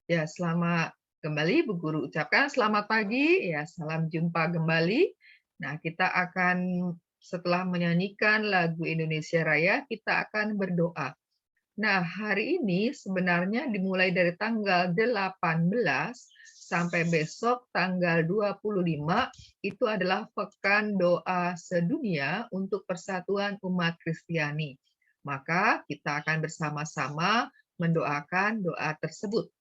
Ya, selamat kembali Bu Guru ucapkan selamat pagi, ya salam jumpa kembali. Nah, kita akan setelah menyanyikan lagu Indonesia Raya, kita akan berdoa. Nah, hari ini sebenarnya dimulai dari tanggal 18 sampai besok tanggal 25 itu adalah Pekan Doa Sedunia untuk Persatuan Umat Kristiani. Maka kita akan bersama-sama mendoakan doa tersebut.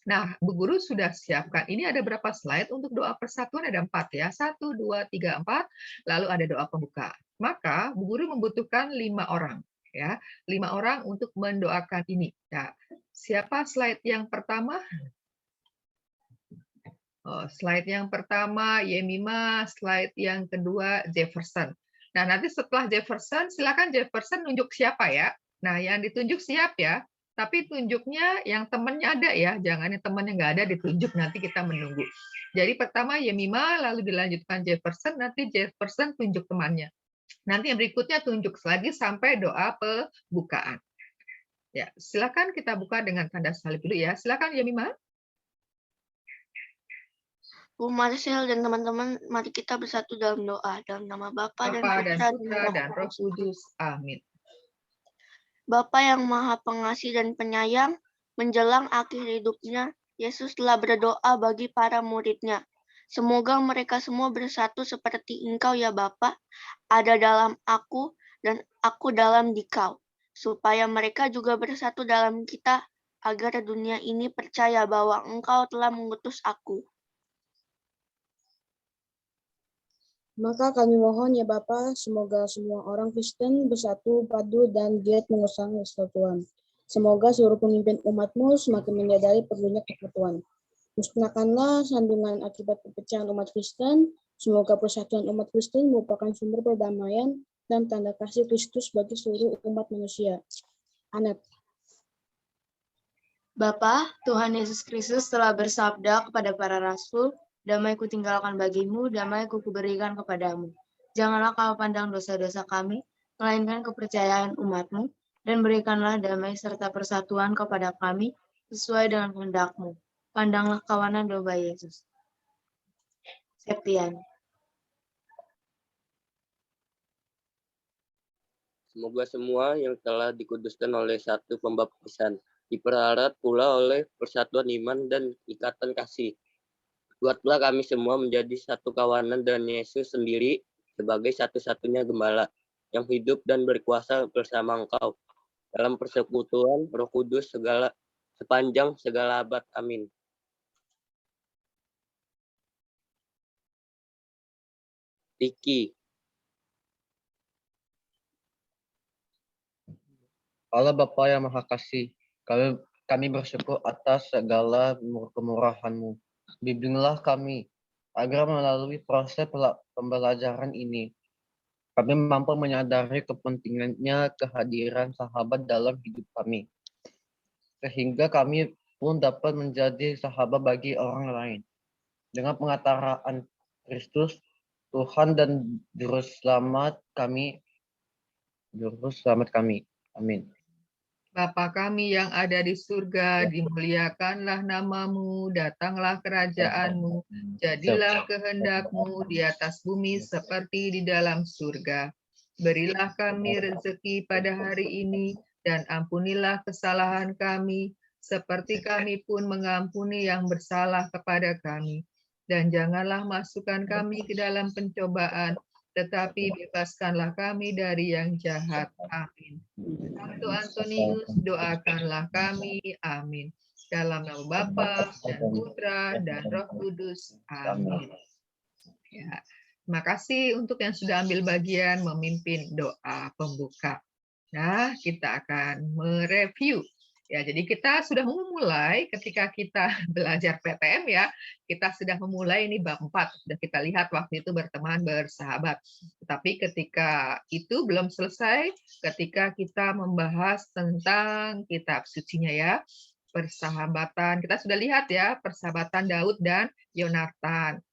Nah, Bu Guru sudah siapkan. Ini ada berapa slide untuk doa persatuan? Ada 4 ya. 1, 2, 3, 4. Lalu ada doa pembuka. Maka Bu Guru membutuhkan 5 orang. Ya, 5 orang untuk mendoakan ini. Nah, siapa slide yang pertama? Oh, slide yang pertama Yemima, slide yang kedua Jefferson. Nah, nanti setelah Jefferson, silakan Jefferson nunjuk siapa ya. Nah, yang ditunjuk siap ya. Tapi tunjuknya yang temennya ada ya, jangan yang temennya nggak ada ditunjuk, nanti kita menunggu. Jadi pertama Yemima, lalu dilanjutkan Jefferson, nanti Jefferson tunjuk temannya. Nanti yang berikutnya tunjuk lagi sampai doa pembukaan. Ya, silakan kita buka dengan tanda salib dulu ya. Silakan Yemima. Bu Marcel dan teman-teman, mari kita bersatu dalam doa. Dalam nama Bapa dan Putra dan Roh Kudus. Amin. Bapa yang Maha Pengasih dan Penyayang, menjelang akhir hidupnya, Yesus telah berdoa bagi para murid-Nya. Semoga mereka semua bersatu seperti Engkau ya Bapa, ada dalam aku dan aku dalam Dikau, supaya mereka juga bersatu dalam kita, agar dunia ini percaya bahwa Engkau telah mengutus aku. Maka kami mohon ya Bapa, semoga semua orang Kristen bersatu, padu, dan giat mengusang persatuan. Semoga seluruh pemimpin umat-Mu semakin menyadari perlunya persatuan. Musnahkanlah sandungan akibat perpecahan umat Kristen. Semoga persatuan umat Kristen merupakan sumber perdamaian dan tanda kasih Kristus bagi seluruh umat manusia. Anet. Bapa, Tuhan Yesus Kristus telah bersabda kepada para rasul, damai kutinggalkan bagimu, damai kuberikan kepadamu. Janganlah kau pandang dosa-dosa kami, melainkan kepercayaan umatmu, dan berikanlah damai serta persatuan kepada kami, sesuai dengan kehendak-Mu. Pandanglah kawanan domba Yesus. Septian. Semoga semua yang telah dikuduskan oleh satu pembaptisan dipererat pula oleh persatuan iman dan ikatan kasih. Buatlah kami semua menjadi satu kawanan dan Yesus sendiri sebagai satu-satunya gembala yang hidup dan berkuasa bersama Engkau dalam persekutuan Roh Kudus sepanjang segala abad. Amin. Riki. Allah Bapa yang Maha Kasih, kami bersyukur atas segala kemurahan-Mu. Bimbinglah kami agar melalui proses pembelajaran ini, kami mampu menyadari kepentingannya kehadiran sahabat dalam hidup kami, sehingga kami pun dapat menjadi sahabat bagi orang lain. Dengan pengataraan Kristus, Tuhan dan Juru Selamat kami. Amin. Bapa kami yang ada di surga, dimuliakanlah nama-Mu, datanglah kerajaan-Mu, jadilah kehendak-Mu di atas bumi seperti di dalam surga. Berilah kami rezeki pada hari ini, dan ampunilah kesalahan kami, seperti kami pun mengampuni yang bersalah kepada kami. Dan janganlah masukkan kami ke dalam pencobaan, tetapi bebaskanlah kami dari yang jahat. Amin. Santo Antonius, doakanlah kami. Amin. Dalam nama Bapa dan Putra dan Roh Kudus. Amin. Ya. Terima kasih untuk yang sudah ambil bagian memimpin doa pembuka. Nah, kita akan mereview. Ya, jadi kita sudah memulai ketika kita belajar PTM ya, kita sudah memulai ini bab 4, sudah kita lihat waktu itu berteman bersahabat. Tetapi ketika itu belum selesai, ketika kita membahas tentang kitab sucinya ya, persahabatan. Kita sudah lihat ya, persahabatan Daud dan Yonatan.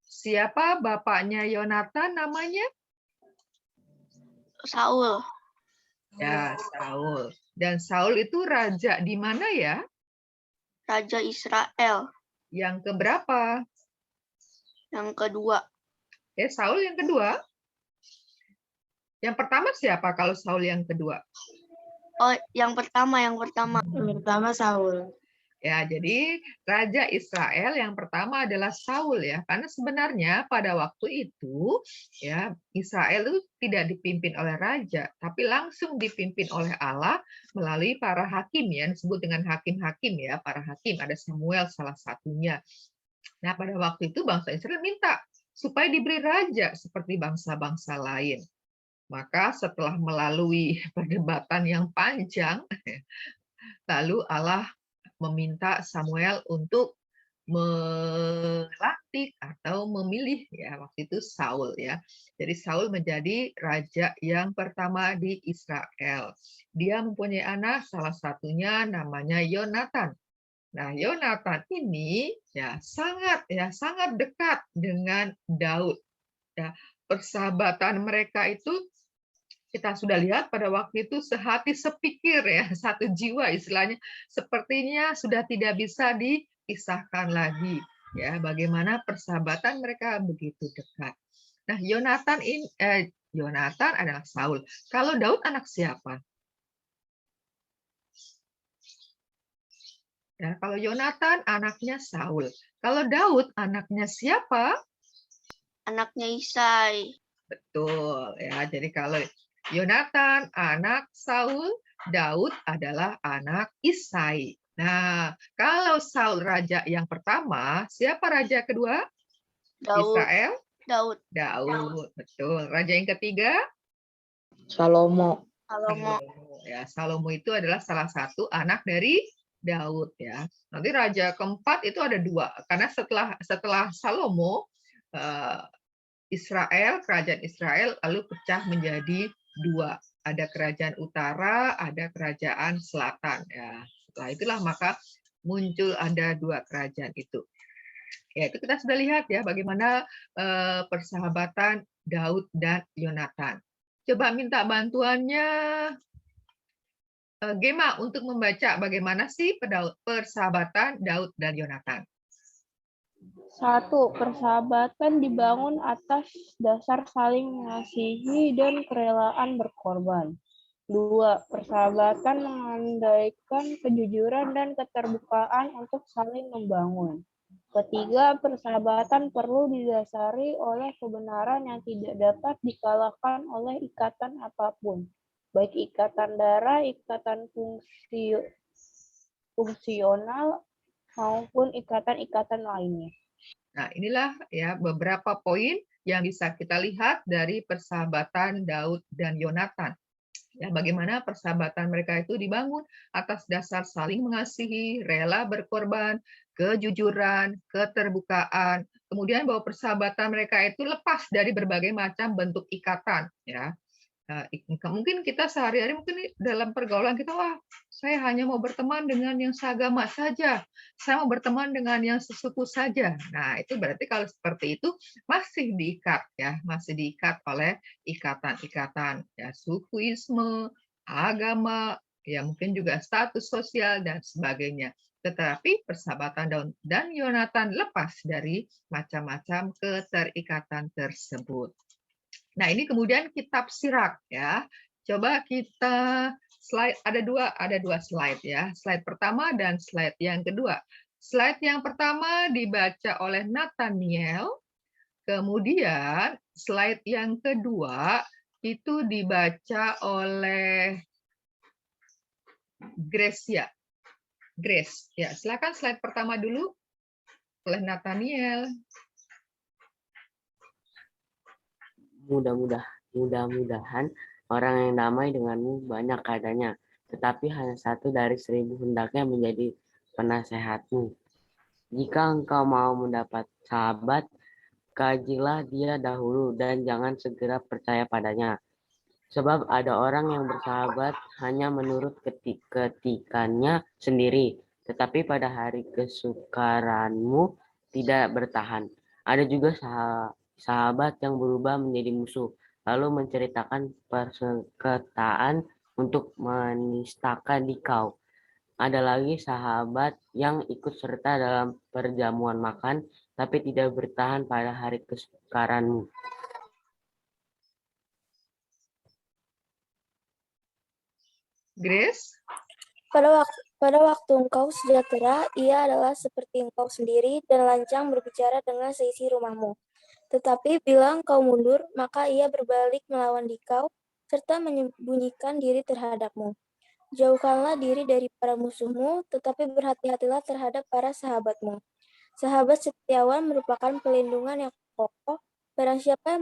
Siapa bapaknya Yonatan namanya? Saul. Ya, Saul. Dan Saul itu raja di mana ya? Raja Israel. Yang keberapa? Yang kedua. Saul yang kedua. Yang pertama siapa kalau Saul yang kedua? Oh, yang pertama. Yang pertama Saul. Ya, jadi Raja Israel yang pertama adalah Saul ya, karena sebenarnya pada waktu itu ya Israel itu tidak dipimpin oleh raja, tapi langsung dipimpin oleh Allah melalui para hakim ya, disebut dengan hakim-hakim ya, para hakim, ada Samuel salah satunya. Nah, pada waktu itu bangsa Israel minta supaya diberi raja seperti bangsa-bangsa lain. Maka setelah melalui perdebatan yang panjang, lalu Allah meminta Samuel untuk melantik atau memilih ya waktu itu Saul ya. Jadi Saul menjadi raja yang pertama di Israel. Dia mempunyai anak, salah satunya namanya Yonatan. Nah, Yonatan ini ya sangat dekat dengan Daud. Ya, persahabatan mereka itu kita sudah lihat pada waktu itu sehati sepikir ya, satu jiwa istilahnya, sepertinya sudah tidak bisa dipisahkan lagi ya, bagaimana persahabatan mereka begitu dekat. Nah, Yonatan adalah Saul. Kalau Daud anak siapa? Ya, kalau Yonatan anaknya Saul. Kalau Daud anaknya siapa? Anaknya Isai. Betul ya. Jadi kalau Yonatan anak Saul, Daud adalah anak Isai. Nah, kalau Saul raja yang pertama, siapa raja kedua? Daud. Israel? Daud. Betul. Raja yang ketiga? Salomo. Ya, Salomo itu adalah salah satu anak dari Daud ya. Nanti raja keempat itu ada dua, karena setelah Salomo kerajaan Israel lalu pecah menjadi dua. Ada kerajaan utara, ada kerajaan selatan. Ya, setelah itulah maka muncul ada dua kerajaan itu. Ya, itu kita sudah lihat ya bagaimana persahabatan Daud dan Yonatan. Coba minta bantuannya Gema untuk membaca bagaimana sih persahabatan Daud dan Yonatan. 1. Persahabatan dibangun atas dasar saling mengasihi dan kerelaan berkorban. 2. Persahabatan mengandaikan kejujuran dan keterbukaan untuk saling membangun. 3. Persahabatan perlu didasari oleh kebenaran yang tidak dapat dikalahkan oleh ikatan apapun, baik ikatan darah, ikatan fungsional, maupun ikatan-ikatan lainnya. Nah, inilah ya beberapa poin yang bisa kita lihat dari persahabatan Daud dan Yonatan. Ya, bagaimana persahabatan mereka itu dibangun atas dasar saling mengasihi, rela berkorban, kejujuran, keterbukaan. Kemudian bahwa persahabatan mereka itu lepas dari berbagai macam bentuk ikatan. Ya, mungkin kita sehari-hari mungkin dalam pergaulan kita, wah saya hanya mau berteman dengan yang seagama saja, saya mau berteman dengan yang sesuku saja. Nah itu berarti kalau seperti itu masih diikat ya, masih diikat oleh ikatan-ikatan ya, sukuisme, agama, ya mungkin juga status sosial dan sebagainya. Tetapi persahabatan Daud dan Yonatan lepas dari macam-macam keterikatan tersebut. Nah, ini kemudian kitab Sirak ya. Coba kita slide, ada dua slide ya. Slide pertama dan slide yang kedua. Slide yang pertama dibaca oleh Nathaniel. Kemudian slide yang kedua itu dibaca oleh Grace. Ya, silakan slide pertama dulu oleh Nathaniel. Mudah-mudahan orang yang damai denganmu banyak adanya, tetapi hanya 1 dari 1000 hendaknya menjadi penasehatmu. Jika engkau mau mendapat sahabat, kajilah dia dahulu dan jangan segera percaya padanya. Sebab ada orang yang bersahabat hanya menurut ketikannya sendiri, tetapi pada hari kesukaranmu tidak bertahan. Ada juga sahabat yang berubah menjadi musuh, lalu menceritakan persektaan untuk menistakan dikau. Ada lagi sahabat yang ikut serta dalam perjamuan makan, tapi tidak bertahan pada hari kesukaranmu. Grace? Pada waktu engkau sejahtera, ia adalah seperti engkau sendiri dan lancang berbicara dengan seisi rumahmu. Tetapi bila engkau mundur, maka ia berbalik melawan dikau, serta menyembunyikan diri terhadapmu. Jauhkanlah diri dari para musuhmu, tetapi berhati-hatilah terhadap para sahabatmu. Sahabat setiawan merupakan pelindungan yang kokoh. Barang siapa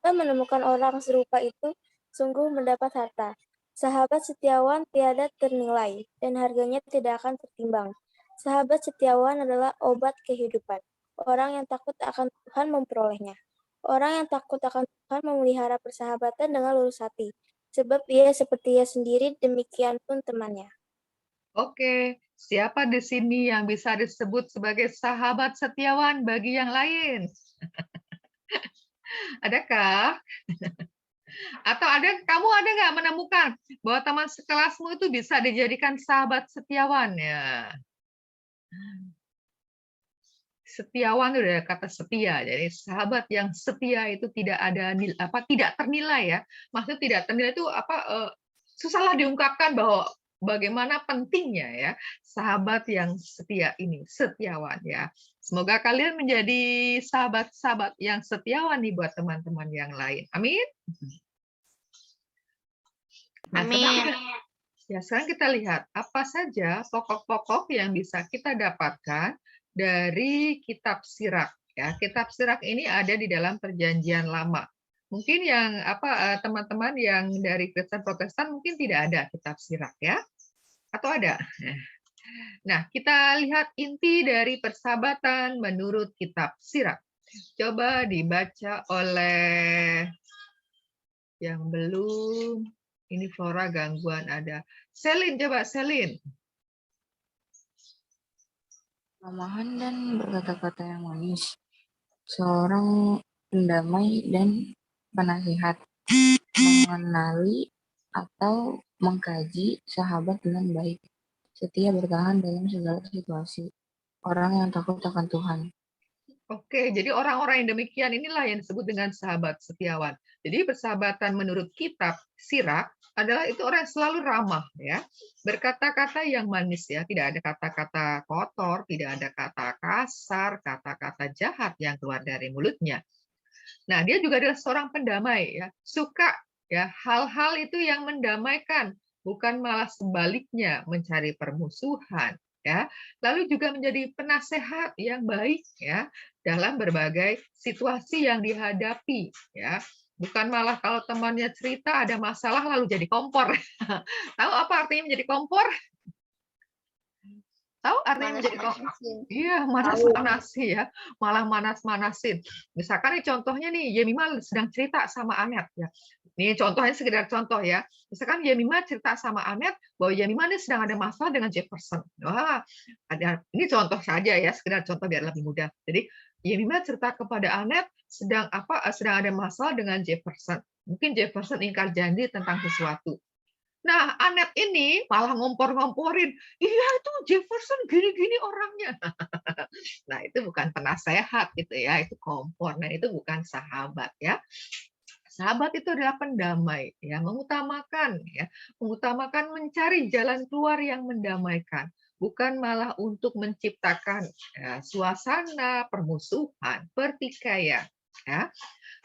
menemukan orang serupa itu, sungguh mendapat harta. Sahabat setiawan tiada ternilai, dan harganya tidak akan tertimbang. Sahabat setiawan adalah obat kehidupan. Orang yang takut akan Tuhan memperolehnya. Orang yang takut akan Tuhan memelihara persahabatan dengan lurus hati. Sebab ia seperti ia sendiri, demikian pun temannya. Oke, siapa di sini yang bisa disebut sebagai sahabat setiawan bagi yang lain? Adakah? Atau kamu ada nggak menemukan bahwa teman sekelasmu itu bisa dijadikan sahabat setiawan ya? Setiawan itu dari kata setia, jadi sahabat yang setia itu tidak ternilai ya. Maksudnya tidak ternilai itu susahlah diungkapkan bahwa bagaimana pentingnya ya sahabat yang setia ini, setiawan ya. Semoga kalian menjadi sahabat-sahabat yang setiawan nih buat teman-teman yang lain. Amin. Nah, sekarang kita lihat apa saja pokok-pokok yang bisa kita dapatkan dari kitab Sirak. Ya, kitab Sirak ini ada di dalam Perjanjian Lama. Mungkin yang teman-teman yang dari Kristen Protestan mungkin tidak ada kitab Sirak ya, atau ada. Nah, kita lihat inti dari persahabatan menurut kitab Sirak. Coba dibaca oleh yang belum. Ini Flora gangguan ada. Selin, coba Selin. Ramahan dan berkata-kata yang manis. Seorang pendamai dan penasihat. Mengenali atau mengkaji sahabat dengan baik. Setia bertahan dalam segala situasi. Orang yang takut akan Tuhan. Oke, jadi orang-orang yang demikian inilah yang disebut dengan sahabat setiawan. Jadi persahabatan menurut kitab Sirak adalah itu orang yang selalu ramah ya, berkata-kata yang manis ya, tidak ada kata-kata kotor, tidak ada kata kasar, kata-kata jahat yang keluar dari mulutnya. Nah, dia juga adalah seorang pendamai ya, suka ya hal-hal itu yang mendamaikan, bukan malah sebaliknya mencari permusuhan ya. Lalu juga menjadi penasehat yang baik ya dalam berbagai situasi yang dihadapi ya. Bukan malah kalau temannya cerita ada masalah lalu jadi kompor. Tahu apa artinya menjadi kompor? Tahu artinya menjadi kompor? Iya, manas-manasin ya. Malah manas-manasin. Misalkan nih contohnya nih, Yemima sedang cerita sama Anet ya. Ini contohnya sekedar contoh ya. Misalkan Yemima cerita sama Anet bahwa Yemima ini sedang ada masalah dengan Jefferson. Wah, ini contoh saja ya, sekedar contoh biar lebih mudah. Jadi Yemima cerita kepada Anet sedang ada masalah dengan Jefferson. Mungkin Jefferson ingkar janji tentang sesuatu. Nah, Anet ini malah ngompor-ngomporin, iya itu Jefferson gini-gini orangnya. Nah, itu bukan penasehat gitu ya, itu kompor. Nah, itu bukan sahabat ya. Sahabat itu adalah pendamai ya, mengutamakan mencari jalan keluar yang mendamaikan, bukan malah untuk menciptakan suasana permusuhan, pertikaian ya.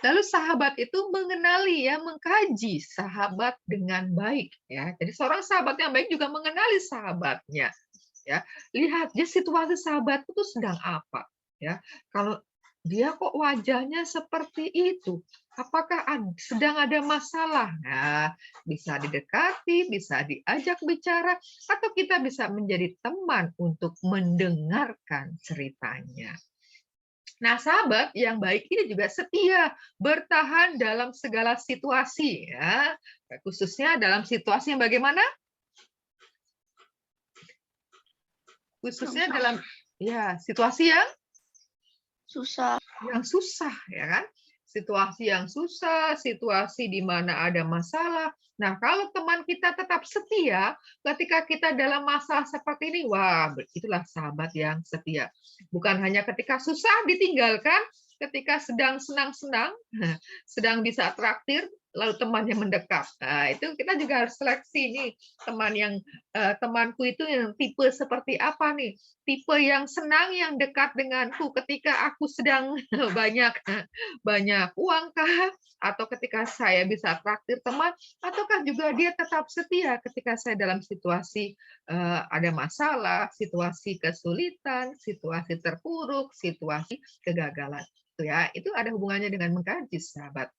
Lalu sahabat itu mengenali ya, mengkaji sahabat dengan baik ya. Jadi seorang sahabat yang baik juga mengenali sahabatnya ya. Lihat dia situasi sahabat itu sedang apa ya. Kalau dia kok wajahnya seperti itu, apakah sedang ada masalah? Nah, bisa didekati, bisa diajak bicara, atau kita bisa menjadi teman untuk mendengarkan ceritanya. Nah, sahabat yang baik ini juga setia, bertahan dalam segala situasi ya. Khususnya dalam situasi yang bagaimana? Khususnya dalam situasi yang susah. Yang susah ya kan? situasi yang susah, situasi di mana ada masalah. Nah, kalau teman kita tetap setia ketika kita dalam masalah seperti ini, wah, itulah sahabat yang setia. Bukan hanya ketika susah ditinggalkan, ketika sedang senang-senang, sedang bisa traktir, lalu temannya mendekat. Nah, itu kita juga harus seleksi nih temanku itu yang tipe seperti apa nih? Tipe yang senang, yang dekat denganku ketika aku sedang banyak uang kah? Atau ketika saya bisa traktir teman, ataukah juga dia tetap setia ketika saya dalam situasi ada masalah, situasi kesulitan, situasi terpuruk, situasi kegagalan. Itu ada hubungannya dengan mengkaji, sahabat.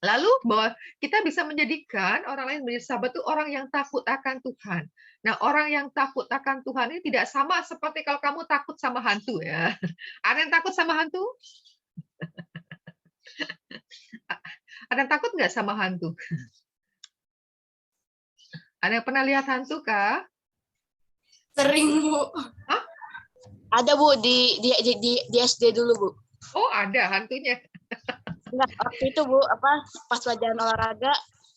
Lalu bahwa kita bisa menjadikan orang lain menjadi sahabat itu orang yang takut akan Tuhan. Nah, orang yang takut akan Tuhan ini tidak sama seperti kalau kamu takut sama hantu ya. Ada yang takut sama hantu? Ada yang takut nggak sama hantu? Ada yang pernah lihat hantu kah? Sering, Bu. Hah? Ada, Bu, di SD dulu, Bu. Oh, ada hantunya. Enggak, waktu itu, Bu, pas pelajaran olahraga,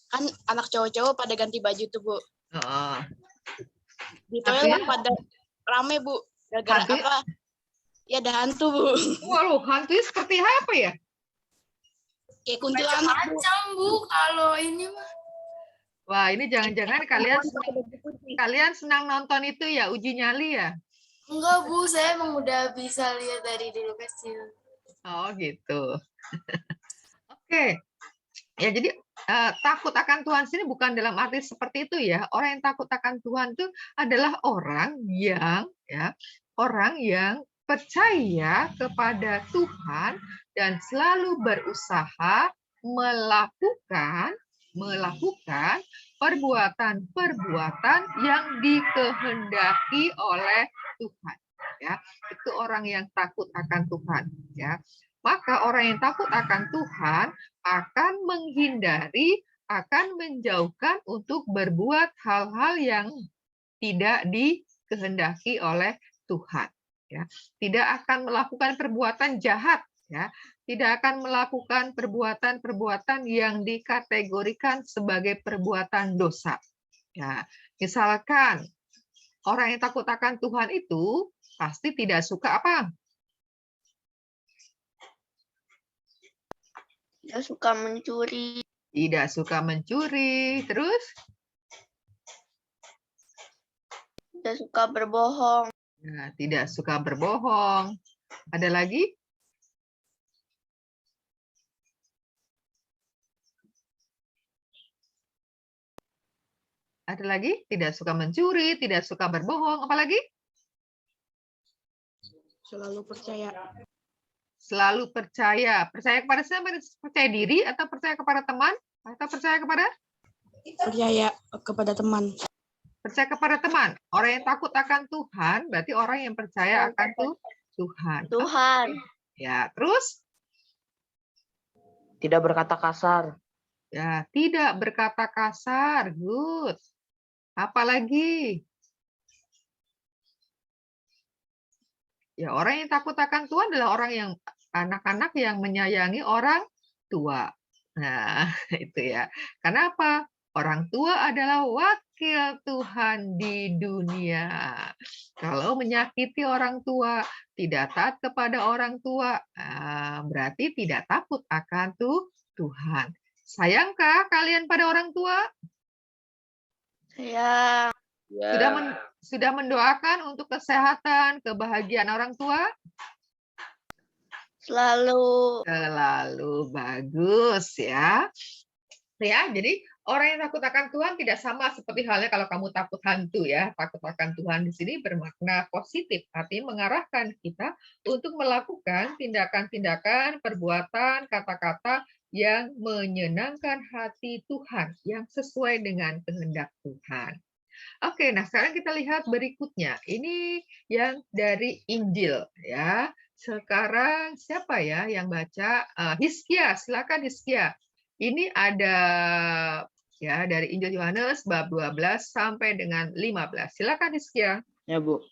kan anak cowok-cowok pada ganti baju tuh, Bu. Oh. Di toilet pada rame, Bu. Gara-gara apa? Ya ada hantu, Bu. Waduh, hantunya seperti apa ya? Kayak kuntilanak, Bu. Macam, Bu, kalau ini mah. Wah, ini jangan-jangan kalian senang nonton itu ya, uji nyali ya? Enggak, Bu, saya emang udah bisa lihat dari dulu kecil. Oh, gitu. Oke. Ya, jadi takut akan Tuhan sini bukan dalam arti seperti itu ya. Orang yang takut akan Tuhan itu adalah orang yang percaya kepada Tuhan dan selalu berusaha melakukan perbuatan-perbuatan yang dikehendaki oleh Tuhan. Ya, itu orang yang takut akan Tuhan. Ya, maka orang yang takut akan Tuhan akan menghindari, akan menjauhkan untuk berbuat hal-hal yang tidak dikehendaki oleh Tuhan. Ya, tidak akan melakukan perbuatan jahat. Ya, tidak akan melakukan perbuatan-perbuatan yang dikategorikan sebagai perbuatan dosa. Ya, misalkan orang yang takut akan Tuhan itu pasti tidak suka apa? Tidak suka mencuri. Tidak suka mencuri. Terus? Tidak suka berbohong. Nah, tidak suka berbohong. Ada lagi? Ada lagi? Tidak suka mencuri, tidak suka berbohong. Apa lagi? Selalu percaya. Selalu percaya. Percaya kepada siapa? Percaya diri atau percaya kepada teman? Atau percaya kepada? Percaya kepada teman. Percaya kepada teman. Orang yang takut akan Tuhan berarti orang yang percaya akan Tuhan. Tuhan. Ya, terus? Tidak berkata kasar. Ya, tidak berkata kasar. Good. Apalagi? Ya, orang yang takut akan Tuhan adalah orang yang anak-anak yang menyayangi orang tua. Nah, itu ya. Kenapa? Orang tua adalah wakil Tuhan di dunia. Kalau menyakiti orang tua, tidak taat kepada orang tua, berarti tidak takut akan Tuhan. Sayangkah kalian pada orang tua? Sayang. Sudah mendoakan untuk kesehatan, kebahagiaan orang tua? Selalu. Selalu bagus ya. Ya, jadi orang yang takut akan Tuhan tidak sama seperti halnya kalau kamu takut hantu ya. Takut akan Tuhan di sini bermakna positif, artinya mengarahkan kita untuk melakukan tindakan-tindakan, perbuatan, kata-kata yang menyenangkan hati Tuhan, yang sesuai dengan kehendak Tuhan. Oke, nah sekarang kita lihat berikutnya. Ini yang dari Injil ya. Sekarang siapa ya yang baca? Hizkia, silakan Hizkia. Ini ada ya dari Injil Yohanes bab 12 sampai dengan 15. Silakan Hizkia. Ya, Bu.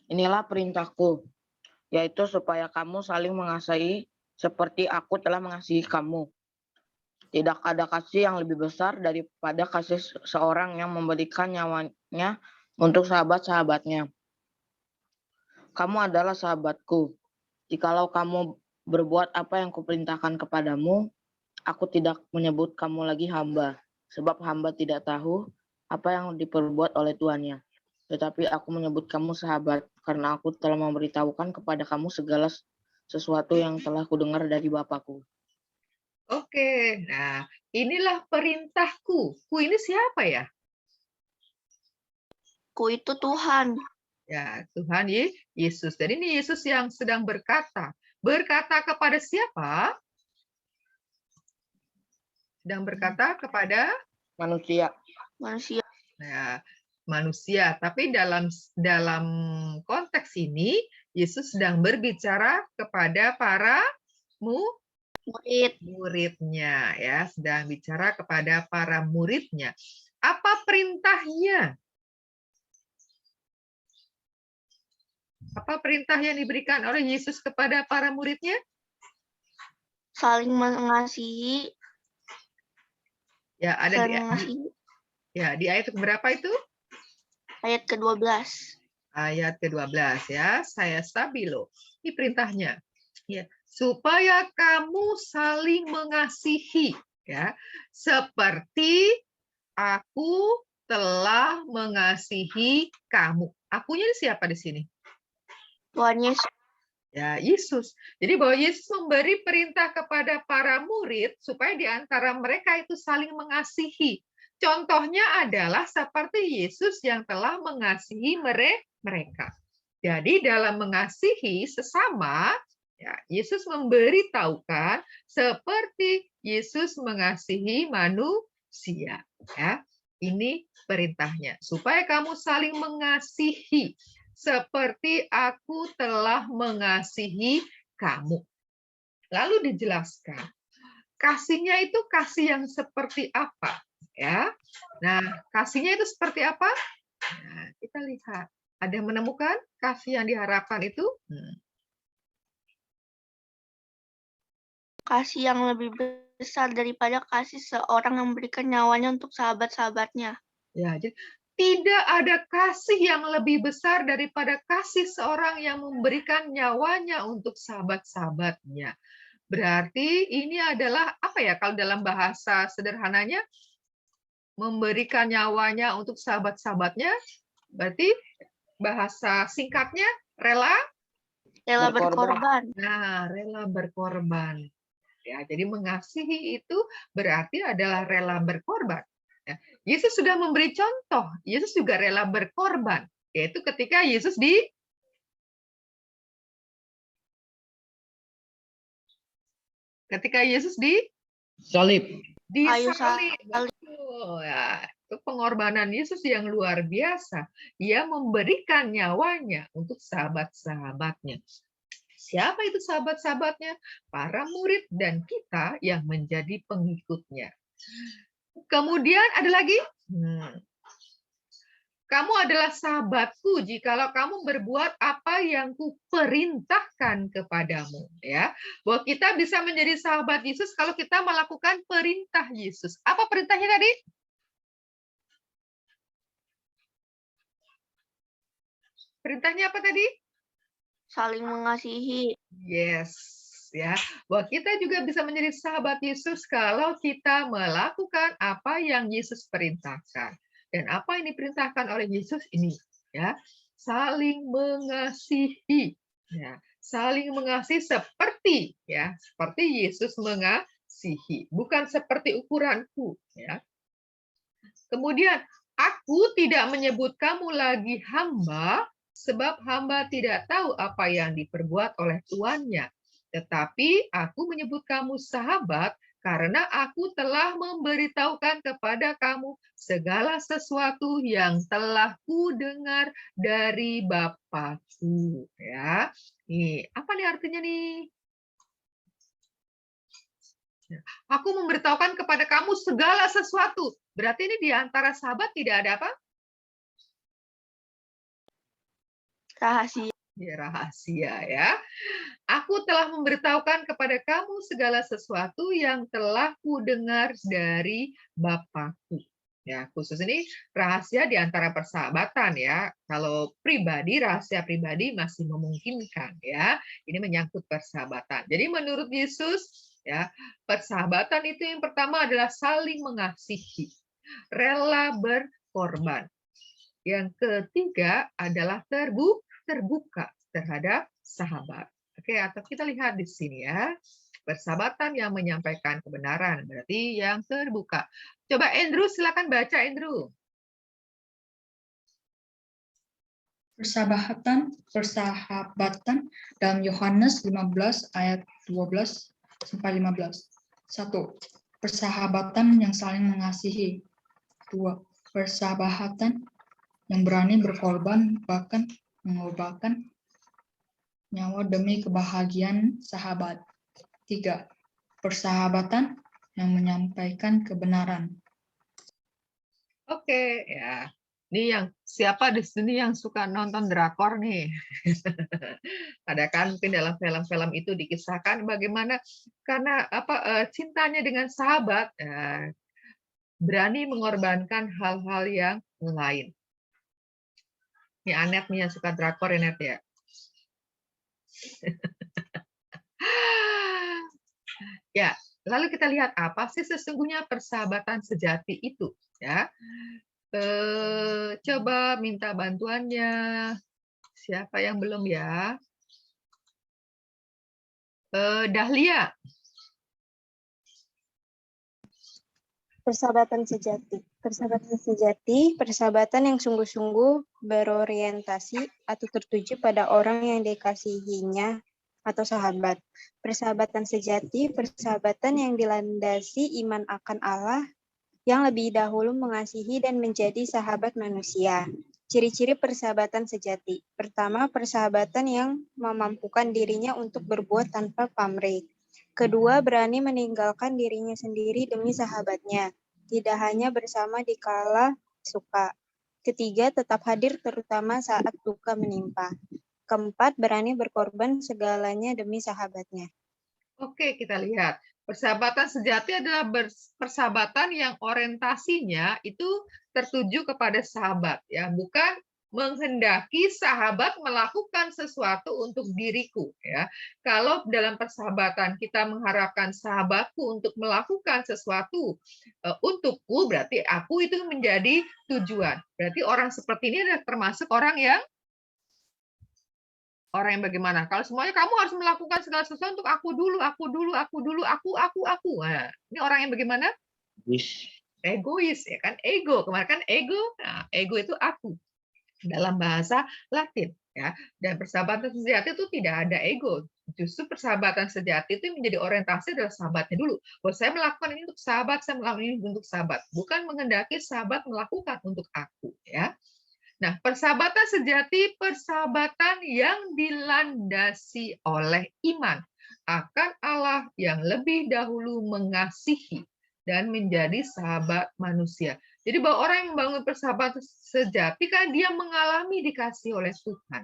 Inilah perintahku, yaitu supaya kamu saling mengasihi seperti aku telah mengasihi kamu. Tidak ada kasih yang lebih besar daripada kasih seorang yang memberikan nyawanya untuk sahabat-sahabatnya. Kamu adalah sahabatku. Jikalau kamu berbuat apa yang kuperintahkan kepadamu, aku tidak menyebut kamu lagi hamba, sebab hamba tidak tahu apa yang diperbuat oleh tuannya. Tetapi aku menyebut kamu sahabat, karena aku telah memberitahukan kepada kamu segala sesuatu yang telah kudengar dari Bapakku. Oke, nah inilah perintahku. Ku ini siapa ya? Ku itu Tuhan. Ya, Tuhan Yesus. Dan ini Yesus yang sedang berkata. Berkata kepada siapa? Sedang berkata kepada manusia. Manusia. Nah, manusia. Tapi dalam konteks ini, Yesus sedang berbicara kepada para muridnya, ya, sedang bicara kepada para muridnya. Apa perintahnya? Apa perintah yang diberikan oleh Yesus kepada para muridnya? Saling mengasihi. Ya, ada di ayat berapa itu? Ayat ke-12. Ayat ke-12 ya. Saya stabilo. Ini perintahnya. Ya, supaya kamu saling mengasihi, ya. Seperti aku telah mengasihi kamu. Akunya siapa di sini? Tuhan Yesus. Ya, Yesus. Jadi bahwa Yesus memberi perintah kepada para murid supaya di antara mereka itu saling mengasihi. Contohnya adalah seperti Yesus yang telah mengasihi mereka. Jadi dalam mengasihi sesama, ya, Yesus memberitahukan seperti Yesus mengasihi manusia. Ya, ini perintahnya. Supaya kamu saling mengasihi. Seperti aku telah mengasihi kamu. Lalu dijelaskan, kasihnya itu kasih yang seperti apa? Ya, nah kasihnya itu seperti apa? Nah, kita lihat, ada yang menemukan kasih yang diharapkan itu? Kasih yang lebih besar daripada kasih seorang yang memberikan nyawanya untuk sahabat-sahabatnya. Ya, jadi tidak ada kasih yang lebih besar daripada kasih seorang yang memberikan nyawanya untuk sahabat-sahabatnya. Berarti ini adalah apa ya kalau dalam bahasa sederhananya? Memberikan nyawanya untuk sahabat-sahabatnya. Berarti bahasa singkatnya rela berkorban. Nah, rela berkorban. Ya, jadi mengasihi itu berarti adalah rela berkorban. Ya, Yesus sudah memberi contoh. Yesus juga rela berkorban, yaitu ketika Yesus salib. Disalib. Ya, itu pengorbanan Yesus yang luar biasa. Ia memberikan nyawanya untuk sahabat-sahabatnya. Siapa itu sahabat-sahabatnya? Para murid dan kita yang menjadi pengikutnya. Kemudian ada lagi, kamu adalah sahabatku jikalau kamu berbuat apa yang kuperintahkan kepadamu. Ya, bahwa kita bisa menjadi sahabat Yesus kalau kita melakukan perintah Yesus. Apa perintahnya tadi? Perintahnya apa tadi? Saling mengasihi. Yes, ya. Bahwa kita juga bisa menjadi sahabat Yesus kalau kita melakukan apa yang Yesus perintahkan. Dan apa yang diperintahkan oleh Yesus ini, ya, saling mengasihi, ya, saling mengasihi seperti, ya, seperti Yesus mengasihi, bukan seperti ukuranku, ya. Kemudian, aku tidak menyebut kamu lagi hamba, sebab hamba tidak tahu apa yang diperbuat oleh tuannya. Tetapi aku menyebut kamu sahabat, karena aku telah memberitahukan kepada kamu segala sesuatu yang telah kudengar dari Bapakku. Ya, nih apa nih artinya nih? Aku memberitahukan kepada kamu segala sesuatu. Berarti ini di antara sahabat tidak ada apa? Rahasia. Ya, rahasia ya. Aku telah memberitahukan kepada kamu segala sesuatu yang telah kudengar dari Bapakku. Ya, khusus ini rahasia di antara persahabatan ya. Kalau pribadi, rahasia pribadi masih memungkinkan ya. Ini menyangkut persahabatan. Jadi menurut Yesus ya, persahabatan itu yang pertama adalah saling mengasihi, rela berkorban. Yang ketiga adalah terbuka terhadap sahabat. Oke, atau kita lihat di sini ya. Persahabatan yang menyampaikan kebenaran, berarti yang terbuka. Coba Andrew, silakan baca Andrew. Persahabatan dalam Yohanes 15 ayat 12 sampai 15. 1. Persahabatan yang saling mengasihi. 2. Persahabatan yang berani berkorban, bahkan mengorbankan nyawa demi kebahagiaan sahabat. 3. Persahabatan yang menyampaikan kebenaran. Oke, ya. Ini yang siapa di sini yang suka nonton drakor nih? Ada kan mungkin dalam film-film itu dikisahkan bagaimana karena cintanya dengan sahabat berani mengorbankan hal-hal yang lain. Ini Anet nih yang suka drakor ya, Net ya. Ya, lalu kita lihat apa sih sesungguhnya persahabatan sejati itu, ya. Coba minta bantuannya. Siapa yang belum ya? Dahlia. Persahabatan sejati. Persahabatan sejati, persahabatan yang sungguh-sungguh berorientasi atau tertuju pada orang yang dikasihinya atau sahabat. Persahabatan sejati, persahabatan yang dilandasi iman akan Allah yang lebih dahulu mengasihi dan menjadi sahabat manusia. Ciri-ciri persahabatan sejati. Pertama, persahabatan yang memampukan dirinya untuk berbuat tanpa pamrih. Kedua, berani meninggalkan dirinya sendiri demi sahabatnya, tidak hanya bersama di kala suka. Ketiga, tetap hadir terutama saat duka menimpa. Keempat, berani berkorban segalanya demi sahabatnya. Oke, kita lihat. Persahabatan sejati adalah persahabatan yang orientasinya itu tertuju kepada sahabat, ya, bukan menghendaki sahabat melakukan sesuatu untuk diriku, ya. Kalau dalam persahabatan kita mengharapkan sahabatku untuk melakukan sesuatu untukku, berarti aku itu menjadi tujuan. Berarti orang seperti ini adalah termasuk orang yang bagaimana? Kalau semuanya kamu harus melakukan segala sesuatu untuk aku dulu. Nah, ini orang yang bagaimana? Egois, ya kan? Ego. Kemarin kan ego. Nah, ego itu aku. Dalam bahasa Latin, ya. Dan persahabatan sejati itu tidak ada ego. Justru persahabatan sejati itu menjadi orientasi adalah sahabatnya dulu. Bahwa saya melakukan ini untuk sahabat, saya melakukan ini untuk sahabat, bukan menghendaki sahabat melakukan untuk aku, ya. Nah, persahabatan sejati, persahabatan yang dilandasi oleh iman akan Allah yang lebih dahulu mengasihi dan menjadi sahabat manusia. Jadi bahwa orang yang membangun persahabatan sejati kan dia mengalami dikasih oleh Tuhan.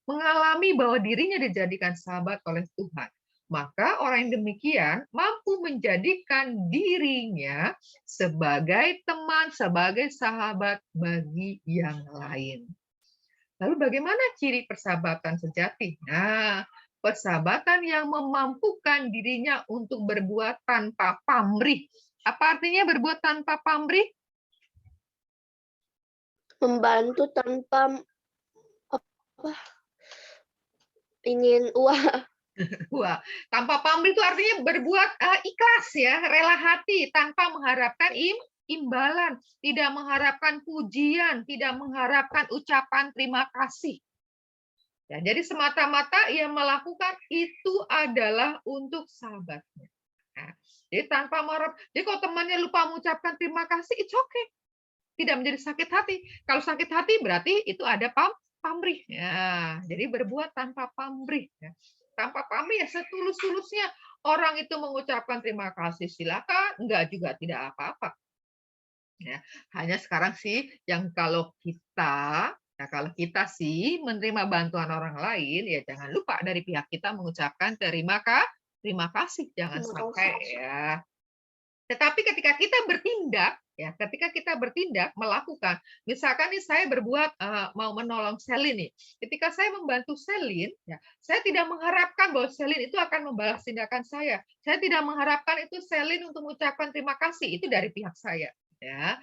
Mengalami bahwa dirinya dijadikan sahabat oleh Tuhan. Maka orang yang demikian mampu menjadikan dirinya sebagai teman, sebagai sahabat bagi yang lain. Lalu bagaimana ciri persahabatan sejati? Nah, persahabatan yang memampukan dirinya untuk berbuat tanpa pamrih. Apa artinya berbuat tanpa pamrih? Membantu tanpa ingin uang. Wah, tanpa pamrih itu artinya berbuat ikhlas ya, rela hati tanpa mengharapkan imbalan, tidak mengharapkan pujian, tidak mengharapkan ucapan terima kasih. Ya, jadi semata-mata ia melakukan itu adalah untuk sahabatnya. Nah, jadi tanpa mengharap, jadi kalau temannya lupa mengucapkan terima kasih, it's okay. Tidak menjadi sakit hati. Kalau sakit hati berarti itu ada pamrih. Ya, jadi berbuat tanpa pamrih. Ya. Tanpa pamrih ya setulus-tulusnya orang itu mengucapkan terima kasih silakan, enggak juga tidak apa-apa. Ya, hanya sekarang sih yang kalau kita Nah, kalau kita sih menerima bantuan orang lain, ya jangan lupa dari pihak kita mengucapkan terima kasih, jangan sampai ya. Tetapi ketika kita bertindak, ya, ketika kita bertindak melakukan, misalkan nih saya berbuat mau menolong Selin nih, ketika saya membantu Selin, ya, saya tidak mengharapkan bahwa Selin itu akan membalas tindakan saya. Saya tidak mengharapkan itu Selin untuk mengucapkan terima kasih, itu dari pihak saya, ya.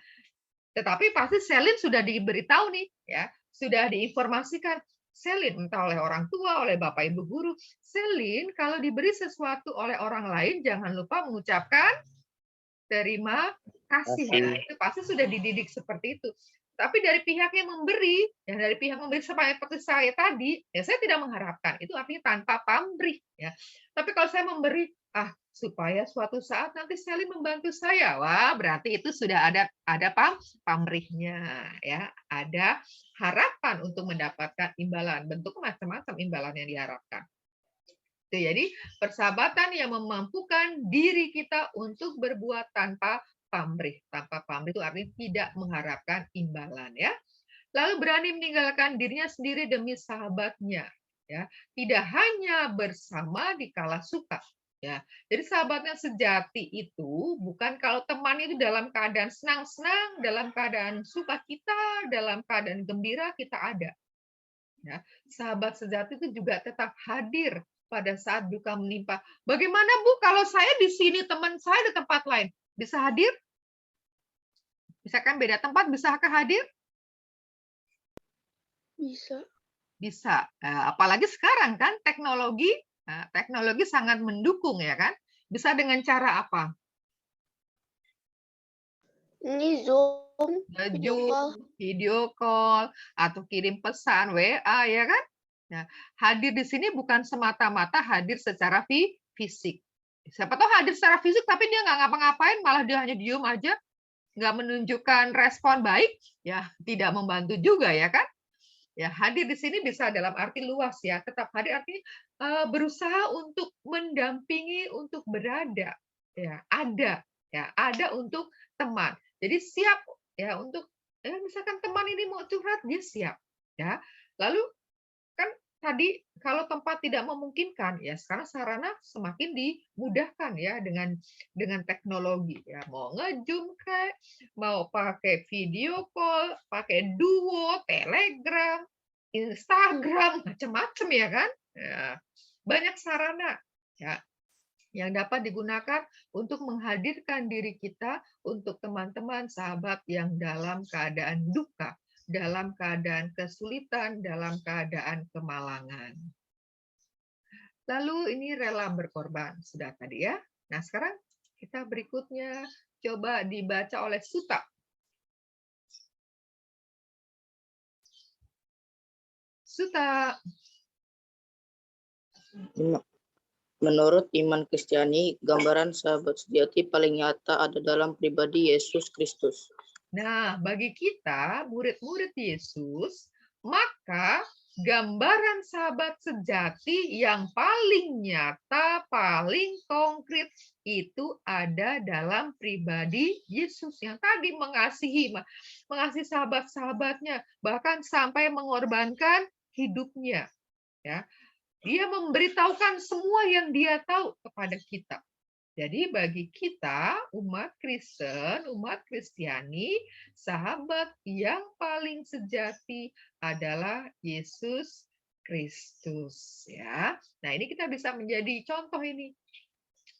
Tetapi pasti Selin sudah diberitahu nih, ya, sudah diinformasikan. Selin, entah oleh orang tua, oleh bapak ibu guru, Selin kalau diberi sesuatu oleh orang lain jangan lupa mengucapkan terima kasih. Nah, itu pasti sudah dididik seperti itu. Tapi dari pihak yang memberi, ya dari pihak memberi seperti saya tadi, ya saya tidak mengharapkan. Itu artinya tanpa pamrih, ya. Tapi kalau saya memberi, supaya suatu saat nanti Selin membantu saya, wah berarti itu sudah ada pamrihnya, ya. Ada harapan untuk mendapatkan imbalan. Bentuk macam-macam imbalan yang diharapkan. Jadi persahabatan yang memampukan diri kita untuk berbuat tanpa pamrih. Tanpa pamrih itu artinya tidak mengharapkan imbalan, ya. Lalu berani meninggalkan dirinya sendiri demi sahabatnya, ya. Tidak hanya bersama di kala suka, ya. Jadi sahabatnya sejati itu bukan kalau teman itu dalam keadaan senang-senang, dalam keadaan suka kita, dalam keadaan gembira kita ada. Ya, sahabat sejati itu juga tetap hadir pada saat duka menimpa. Bagaimana Bu kalau saya di sini, teman saya di tempat lain, bisa hadir? Misalkan beda tempat, bisakah hadir? Bisa. Bisa. Apalagi sekarang kan teknologi sangat mendukung, ya kan? Bisa dengan cara apa? Ini Zoom, video call, atau kirim pesan WA, ya kan? Nah, hadir di sini bukan semata-mata hadir secara fisik. Siapa tahu hadir secara fisik, tapi dia nggak ngapa-ngapain, malah dia hanya diem aja, nggak menunjukkan respon baik, ya tidak membantu juga, ya kan? Ya, hadir di sini bisa dalam arti luas, ya. Tetap hadir artinya berusaha untuk mendampingi, untuk berada, ya, ada untuk teman. Jadi siap, ya, untuk misalkan teman ini mau curhat, dia siap, ya. Lalu kan tadi kalau tempat tidak memungkinkan, ya sekarang sarana semakin dimudahkan, ya, dengan teknologi, ya. Mau nge-Zoom kayak, mau pakai video call, pakai Duo, Telegram, Instagram, macam-macam, ya kan? Ya, banyak sarana, ya, yang dapat digunakan untuk menghadirkan diri kita untuk teman-teman sahabat yang dalam keadaan duka, dalam keadaan kesulitan, dalam keadaan kemalangan. Lalu ini rela berkorban, sudah tadi, ya. Nah, sekarang kita berikutnya coba dibaca oleh Suta. Suta. Menurut iman Kristiani, gambaran sahabat sejati paling nyata ada dalam pribadi Yesus Kristus. Nah, bagi kita, murid-murid Yesus, maka gambaran sahabat sejati yang paling nyata, paling konkret, itu ada dalam pribadi Yesus yang tadi mengasihi sahabat-sahabatnya, bahkan sampai mengorbankan hidupnya. Ya. Dia memberitahukan semua yang dia tahu kepada kita. Jadi bagi kita, umat Kristen, umat Kristiani, sahabat yang paling sejati adalah Yesus Kristus. Ya. Nah, ini kita bisa menjadi contoh ini.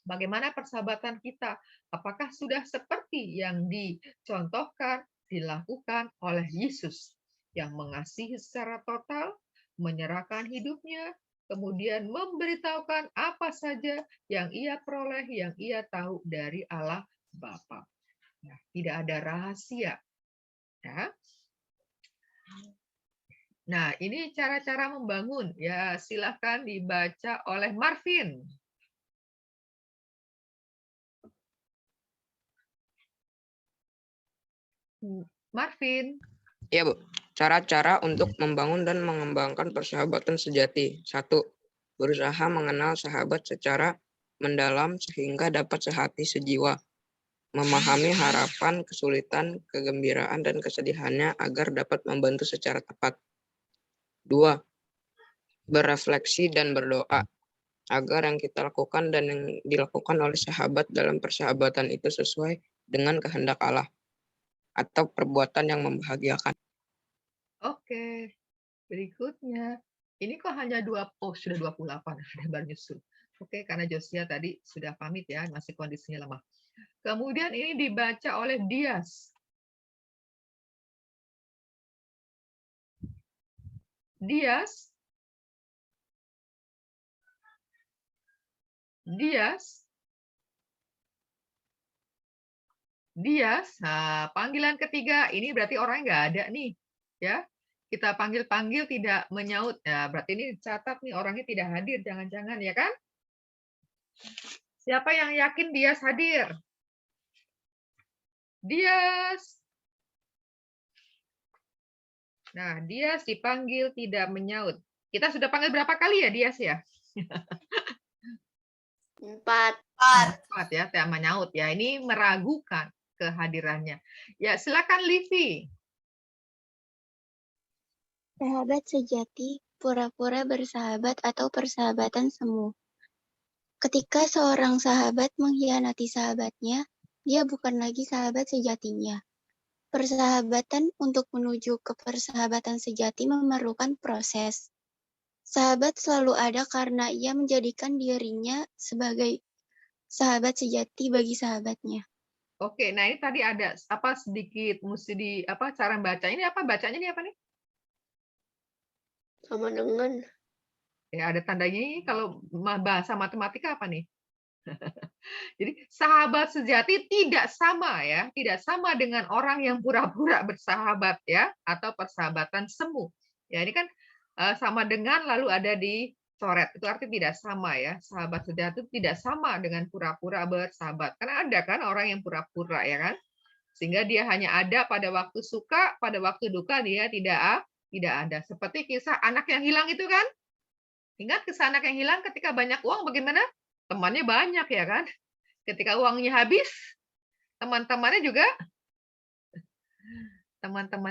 Bagaimana persahabatan kita? Apakah sudah seperti yang dicontohkan, dilakukan oleh Yesus yang mengasihi secara total, menyerahkan hidupnya, kemudian memberitahukan apa saja yang ia peroleh, yang ia tahu dari Allah Bapa. Nah, tidak ada rahasia. Ya. Nah, ini cara-cara membangun. Ya, silakan dibaca oleh Marvin. Marvin. Iya, Bu. Cara-cara untuk membangun dan mengembangkan persahabatan sejati. 1. Berusaha mengenal sahabat secara mendalam sehingga dapat sehati sejiwa. memahami harapan, kesulitan, kegembiraan, dan kesedihannya agar dapat membantu secara tepat. 2. Berefleksi dan berdoa agar yang kita lakukan dan yang dilakukan oleh sahabat dalam persahabatan itu sesuai dengan kehendak Allah atau perbuatan yang membahagiakan. Oke, berikutnya. Ini kok hanya sudah 28, ada baru nyusul. Oke, karena Josia tadi sudah pamit ya, masih kondisinya lemah. Kemudian ini dibaca oleh Dias. Dias. Dias. Dias. Nah, panggilan ketiga ini berarti orangnya nggak ada nih, ya. Kita panggil-panggil tidak menyaut. Nah, berarti ini catat nih orangnya tidak hadir, jangan-jangan ya kan? Siapa yang yakin Dias hadir? Dias. Nah, Dias dipanggil tidak menyaut. Kita sudah panggil berapa kali ya Dias ya? 4. 4 ya, tidak menyaut ya. Ini meragukan kehadirannya. Ya, silakan Livi. Sahabat sejati pura-pura bersahabat atau persahabatan semu. Ketika seorang sahabat mengkhianati sahabatnya, dia bukan lagi sahabat sejatinya. Persahabatan untuk menuju ke persahabatan sejati memerlukan proses. Sahabat selalu ada karena ia menjadikan dirinya sebagai sahabat sejati bagi sahabatnya. Oke, nah ini tadi ada apa sedikit mesti di apa cara baca ini apa bacanya ini apa nih? Sama dengan. Ya ada tandanya ini kalau bahasa matematika apa nih? Jadi sahabat sejati tidak sama ya, tidak sama dengan orang yang pura-pura bersahabat ya atau persahabatan semu. Ya ini kan sama dengan lalu ada di coret. Itu artinya tidak sama ya. Sahabat sejati tidak sama dengan pura-pura bersahabat. Karena ada kan orang yang pura-pura ya kan? Sehingga dia hanya ada pada waktu suka, pada waktu duka dia tidak ada. Seperti kisah anak yang hilang itu kan? Ingat kisah anak yang hilang ketika banyak uang bagaimana? Temannya banyak ya kan? Ketika uangnya habis, teman-temannya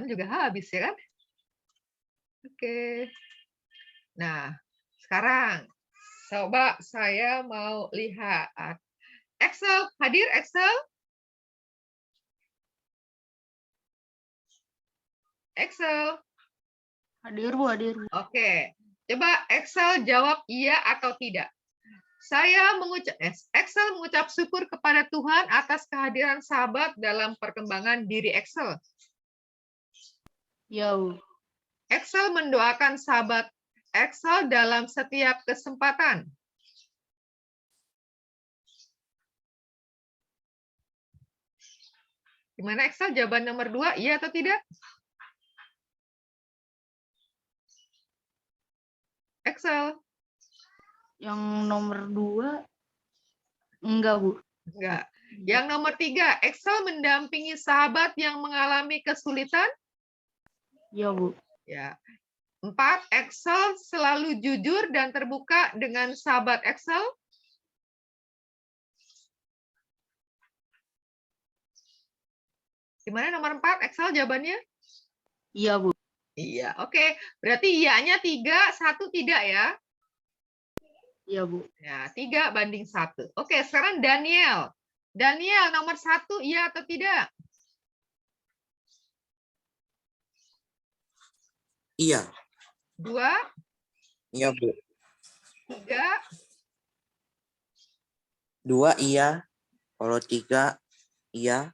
juga habis ya kan? Oke. Nah, sekarang coba saya mau lihat. Excel, hadir Excel? Excel. Hadir, Bu, hadir. Oke. Coba Excel jawab iya atau tidak. Excel mengucap syukur kepada Tuhan atas kehadiran sahabat dalam perkembangan diri Excel. Ya, Bu. Excel mendoakan sahabat Excel dalam setiap kesempatan. Gimana Excel? Jawaban nomor 2, iya atau tidak? Excel. Yang nomor 2, enggak, Bu. Enggak. Yang nomor 3, Excel mendampingi sahabat yang mengalami kesulitan? Ya, Bu. Ya. 4, Excel selalu jujur dan terbuka dengan sahabat Excel? Gimana nomor 4, Excel jawabannya? Iya, Bu. Iya, oke. Berarti iya-nya 3, 1 tidak ya? Iya, Bu. Ya, 3:1. Oke, sekarang Daniel. Daniel, nomor 1, iya atau tidak? Iya. 2? Iya, Bu. 3? 2 iya. Kalau 3 iya.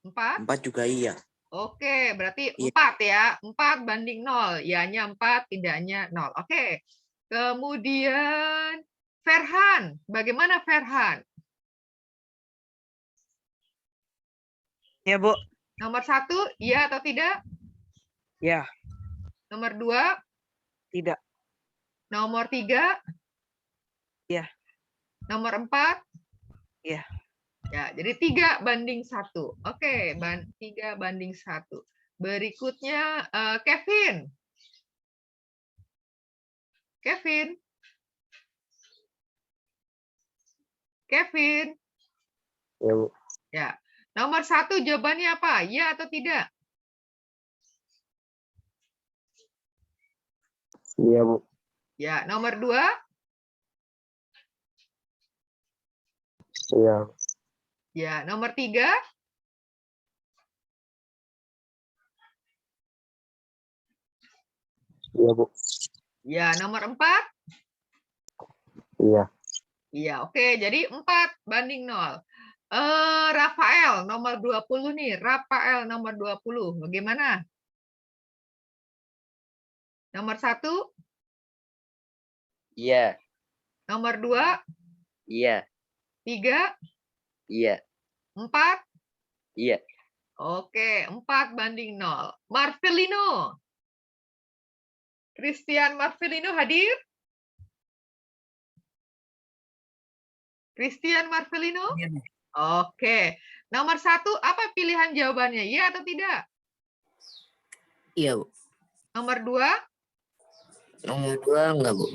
4? 4 juga iya. Oke, berarti Iya. 4 ya. 4:0. Iya-nya 4, tidaknya 0. Oke. Kemudian Ferhan. Bagaimana Ferhan? Ya, Bu. Nomor 1, iya atau tidak? Ya. Nomor 2? Tidak. Nomor 3? Iya. Nomor 4? Iya. Ya, jadi 3:1. Oke, 3:1. Berikutnya Kevin. Kevin. Kevin. Ya, Bu. Ya. Nomor 1 jawabannya apa? Ya atau tidak? Iya, Bu. Ya, nomor 2? Iya. Ya, nomor 3? Iya, Bu. Ya, nomor 4? Iya. Iya, oke. Jadi 4-0. Rafael nomor 20 nih. Rafael nomor 20. Bagaimana? Nomor 1? Iya. Nomor 2? Iya. 3? Iya. 4? Iya. Oke, 4-0. Marcelino. Christian Marcelino hadir? Christian Marcelino? Oke. Nomor 1, apa pilihan jawabannya? Iya atau tidak? Iya, Bu. Nomor 2? Nomor 2 enggak, Bu.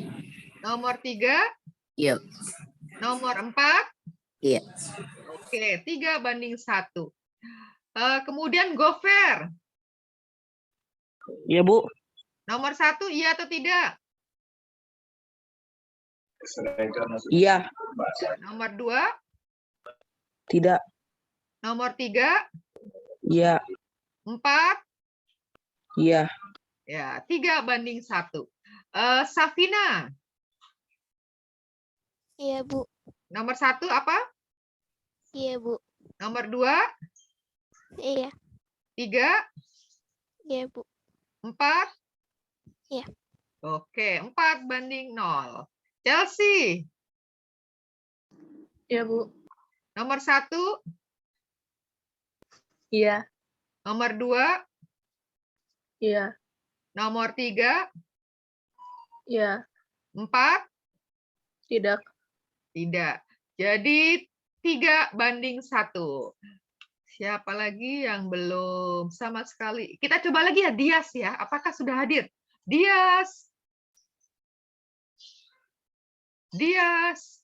Nomor 3? Iya. Nomor 4? Iya. Oke, 3-1. Kemudian Gofer. Iya, Bu. Nomor 1, iya atau tidak? Iya. Nomor 2? Tidak. Nomor 3? Iya. 4? Iya. Ya, 3-1. Safina. Iya, Bu. Nomor 1 apa? Iya, Bu. Nomor 2? Iya. 3? Iya, Bu. 4? Iya. Oke, 4-0. Chelsea. Iya, Bu. Nomor 1? Iya. Nomor 2? Iya. Nomor 3? Iya. 4? Tidak. Tidak. Jadi 3-1. Siapa lagi yang belum sama sekali? Kita coba lagi ya, Dias ya. Apakah sudah hadir? Dias. Dias.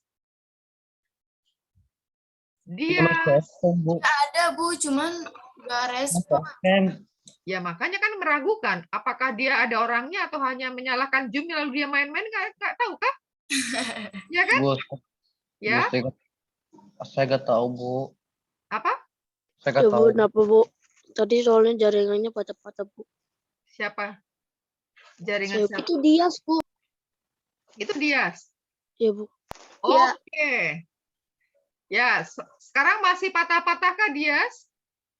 Dias. Ada, Bu, cuman nggak respon. Ya makanya kan meragukan. Apakah dia ada orangnya atau hanya menyalakan Zoom lalu dia main-main? Nggak tahu kah? Ya kan? Bu, Ya. Saya nggak tahu, Bu. Apa? Saya nggak tahu. Kenapa, Bu? Tadi soalnya jaringannya patah-patah, Bu. Siapa? Jaringan siapa? Itu Dias, Bu. Itu Dias. Iya, Bu. Oke. Ya, sekarang masih patah-patah kah Dias?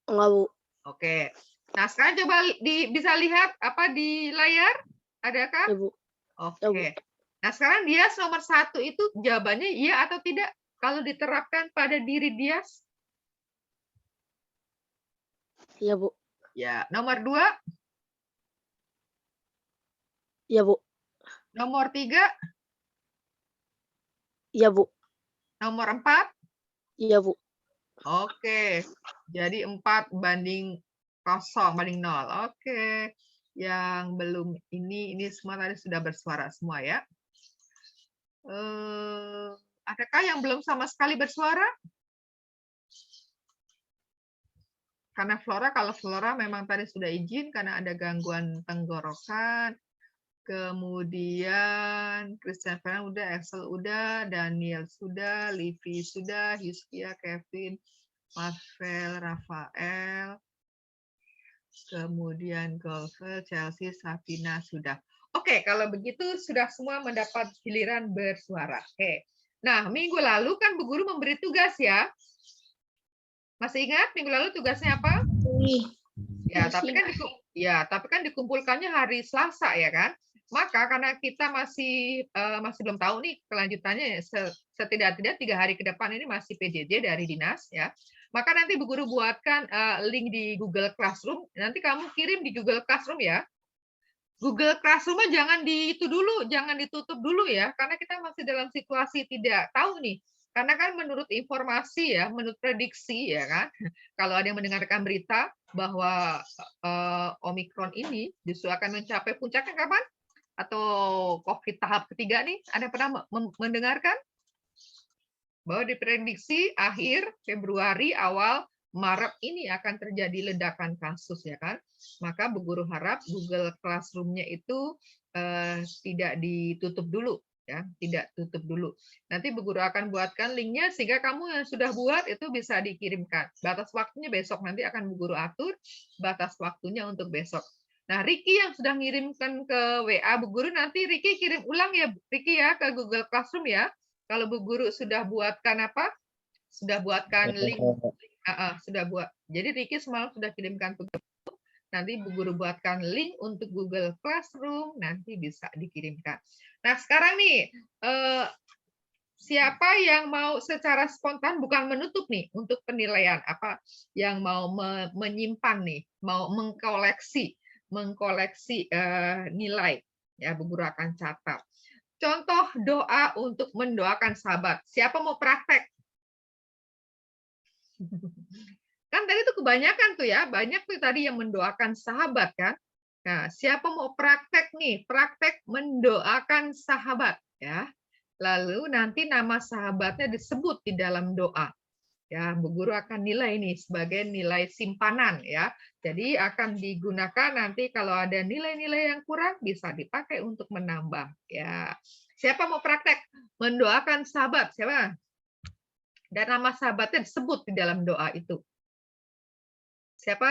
Enggak, Bu. Oke. Nah, sekarang coba bisa lihat apa di layar? Adakah? Ya, Bu. Oke. Nah, sekarang Dias nomor 1 itu jawabannya iya atau tidak? Kalau diterapkan pada diri Dias? Iya, Bu. Ya. Nomor 2? Iya, Bu. Nomor 3? Iya, Bu. Nomor 4? Iya, Bu. Oke. Jadi 4-0. Oke. Yang belum ini semua tadi sudah bersuara semua ya. Adakah yang belum sama sekali bersuara? Karena kalau Flora memang tadi sudah izin karena ada gangguan tenggorokan. Kemudian Christian Fernand udah, Axel udah, Daniel sudah, Livi sudah, Hiskia, Kevin, Marvel, Rafael, kemudian Golfer, Chelsea, Safina sudah. Oke, kalau begitu sudah semua mendapat giliran bersuara. Oke. Nah, minggu lalu kan Bu Guru memberi tugas ya. Masih ingat minggu lalu tugasnya apa? Ya, tapi kan dikumpulkannya hari Selasa ya kan? Maka karena kita masih belum tahu nih kelanjutannya, setidak-tidak 3 hari ke depan ini masih PJJ dari dinas ya. Maka nanti Bu Guru buatkan link di Google Classroom. Nanti kamu kirim di Google Classroom ya. Google Classroom-nya jangan ditutup dulu ya, karena kita masih dalam situasi tidak tahu nih. Karena kan menurut informasi ya, menurut prediksi ya kan, kalau ada yang mendengarkan berita bahwa Omikron ini justru akan mencapai puncaknya kapan? Atau COVID tahap ketiga nih, ada pernah mendengarkan? Bahwa diprediksi akhir Februari, awal Maret ini akan terjadi ledakan kasus ya kan. Maka Bu Guru harap Google Classroom-nya itu tidak ditutup dulu ya, tidak tutup dulu. Nanti Bu Guru akan buatkan linknya sehingga kamu yang sudah buat itu bisa dikirimkan. Batas waktunya besok, nanti akan Bu Guru atur batas waktunya untuk besok. Nah, Ricky yang sudah ngirimkan ke WA Bu Guru, nanti Ricky kirim ulang ya, Ricky ya, ke Google Classroom ya. Kalau Bu Guru sudah buatkan apa? Sudah buatkan link, sudah buat. Jadi Ricky semalam sudah kirimkan ke nanti Bu Guru buatkan link untuk Google Classroom, nanti bisa dikirimkan. Nah, sekarang nih, siapa yang mau secara spontan, bukan menutup nih, untuk penilaian, apa yang mau menyimpan nih, mau mengkoleksi nilai, ya Bu Guru akan catat. Contoh doa untuk mendoakan sahabat. Siapa mau praktek? Kan tadi tuh kebanyakan tuh ya, banyak tuh tadi yang mendoakan sahabat kan. Nah, siapa mau praktek nih? Praktek mendoakan sahabat ya. Lalu nanti nama sahabatnya disebut di dalam doa. Ya, Bu Guru akan nilai ini sebagai nilai simpanan ya. Jadi akan digunakan nanti kalau ada nilai-nilai yang kurang bisa dipakai untuk menambah ya. Siapa mau praktek mendoakan sahabat? Siapa? Dan nama sahabatnya disebut di dalam doa itu. Siapa?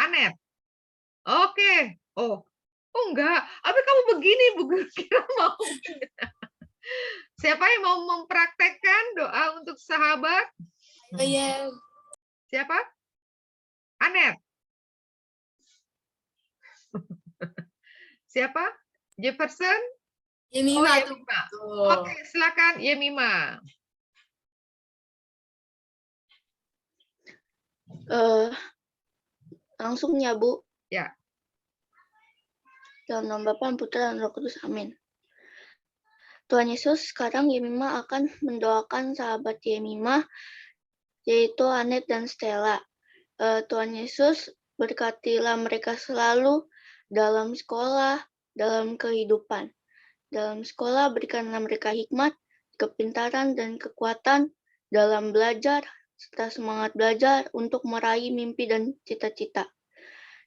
Anet. Oke. Oh enggak. Tapi kamu begini, Bu Guru kira mau. Siapa yang mau mempraktekkan doa untuk sahabat? Iya. Siapa? Anet. Siapa? Jefferson? Yemima. Oh, Yemima. Oke, silakan Yemima. Langsung ya, Bu. Ya. Dalam nama Bapa, Putra, dan Roh Kudus. Amin. Tuhan Yesus, sekarang Yemima akan mendoakan sahabat Yemima, yaitu Anet dan Stella. Tuhan Yesus, berkatilah mereka selalu dalam sekolah, dalam kehidupan. Dalam sekolah, berikanlah mereka hikmat, kepintaran, dan kekuatan dalam belajar, serta semangat belajar untuk meraih mimpi dan cita-cita.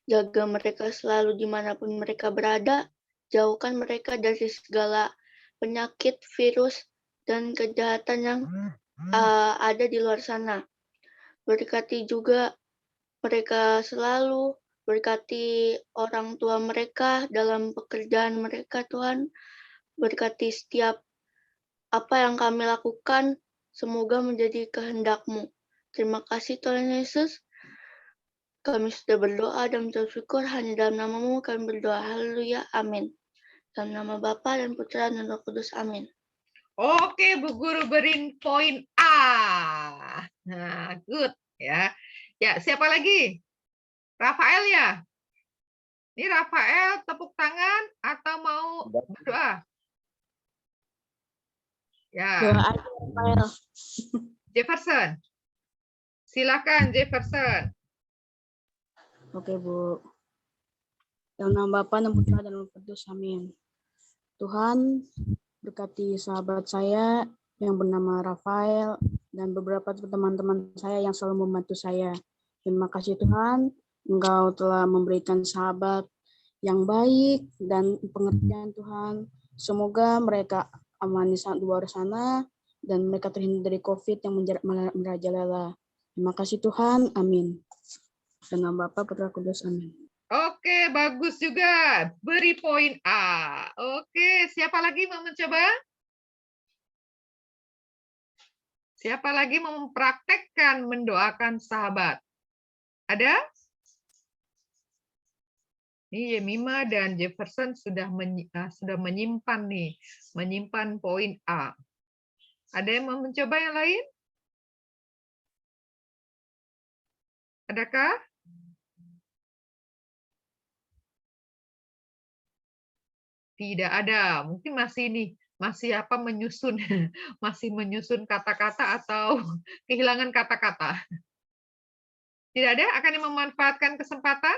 Jaga mereka selalu dimanapun mereka berada, jauhkan mereka dari segala penyakit, virus, dan kejahatan yang ada di luar sana. Berkati juga mereka selalu, berkati orang tua mereka dalam pekerjaan mereka, Tuhan. Berkati setiap apa yang kami lakukan, semoga menjadi kehendak-Mu. Terima kasih Tuhan Yesus. Kami sudah berdoa dan bersyukur hanya dalam nama-Mu kami berdoa. Haleluya. Amin. Dalam nama Bapa dan Putra dan Roh Kudus. Amin. Oke, Bu Guru beri poin A. Nah, good ya. Ya, siapa lagi? Rafael ya? Ini Rafael tepuk tangan atau mau berdoa? Ya. Doa aja, Rafael. Jefferson. Silakan Jefferson. Oke, Bu. Dalam nama Bapa dan Putra dan Roh Kudus. Amin. Tuhan, berkati sahabat saya yang bernama Rafael dan beberapa teman-teman saya yang selalu membantu saya. Terima kasih Tuhan, Engkau telah memberikan sahabat yang baik dan pengertian Tuhan. Semoga mereka aman di luar sana dan mereka terhindar dari COVID yang merajalela. Terima kasih Tuhan, amin. Dalam nama Bapa, Putra, Kudus, amin. Oke, bagus juga. Beri poin A. Oke, siapa lagi mau mencoba? Siapa lagi mau mempraktekkan mendoakan sahabat? Ada? Ini Yemima dan Jefferson sudah menyimpan nih, menyimpan poin A. Ada yang mau mencoba yang lain? Adakah? Tidak ada. Mungkin masih nih, masih apa menyusun, masih menyusun kata-kata atau kehilangan kata-kata. Tidak ada? Akan yang memanfaatkan kesempatan?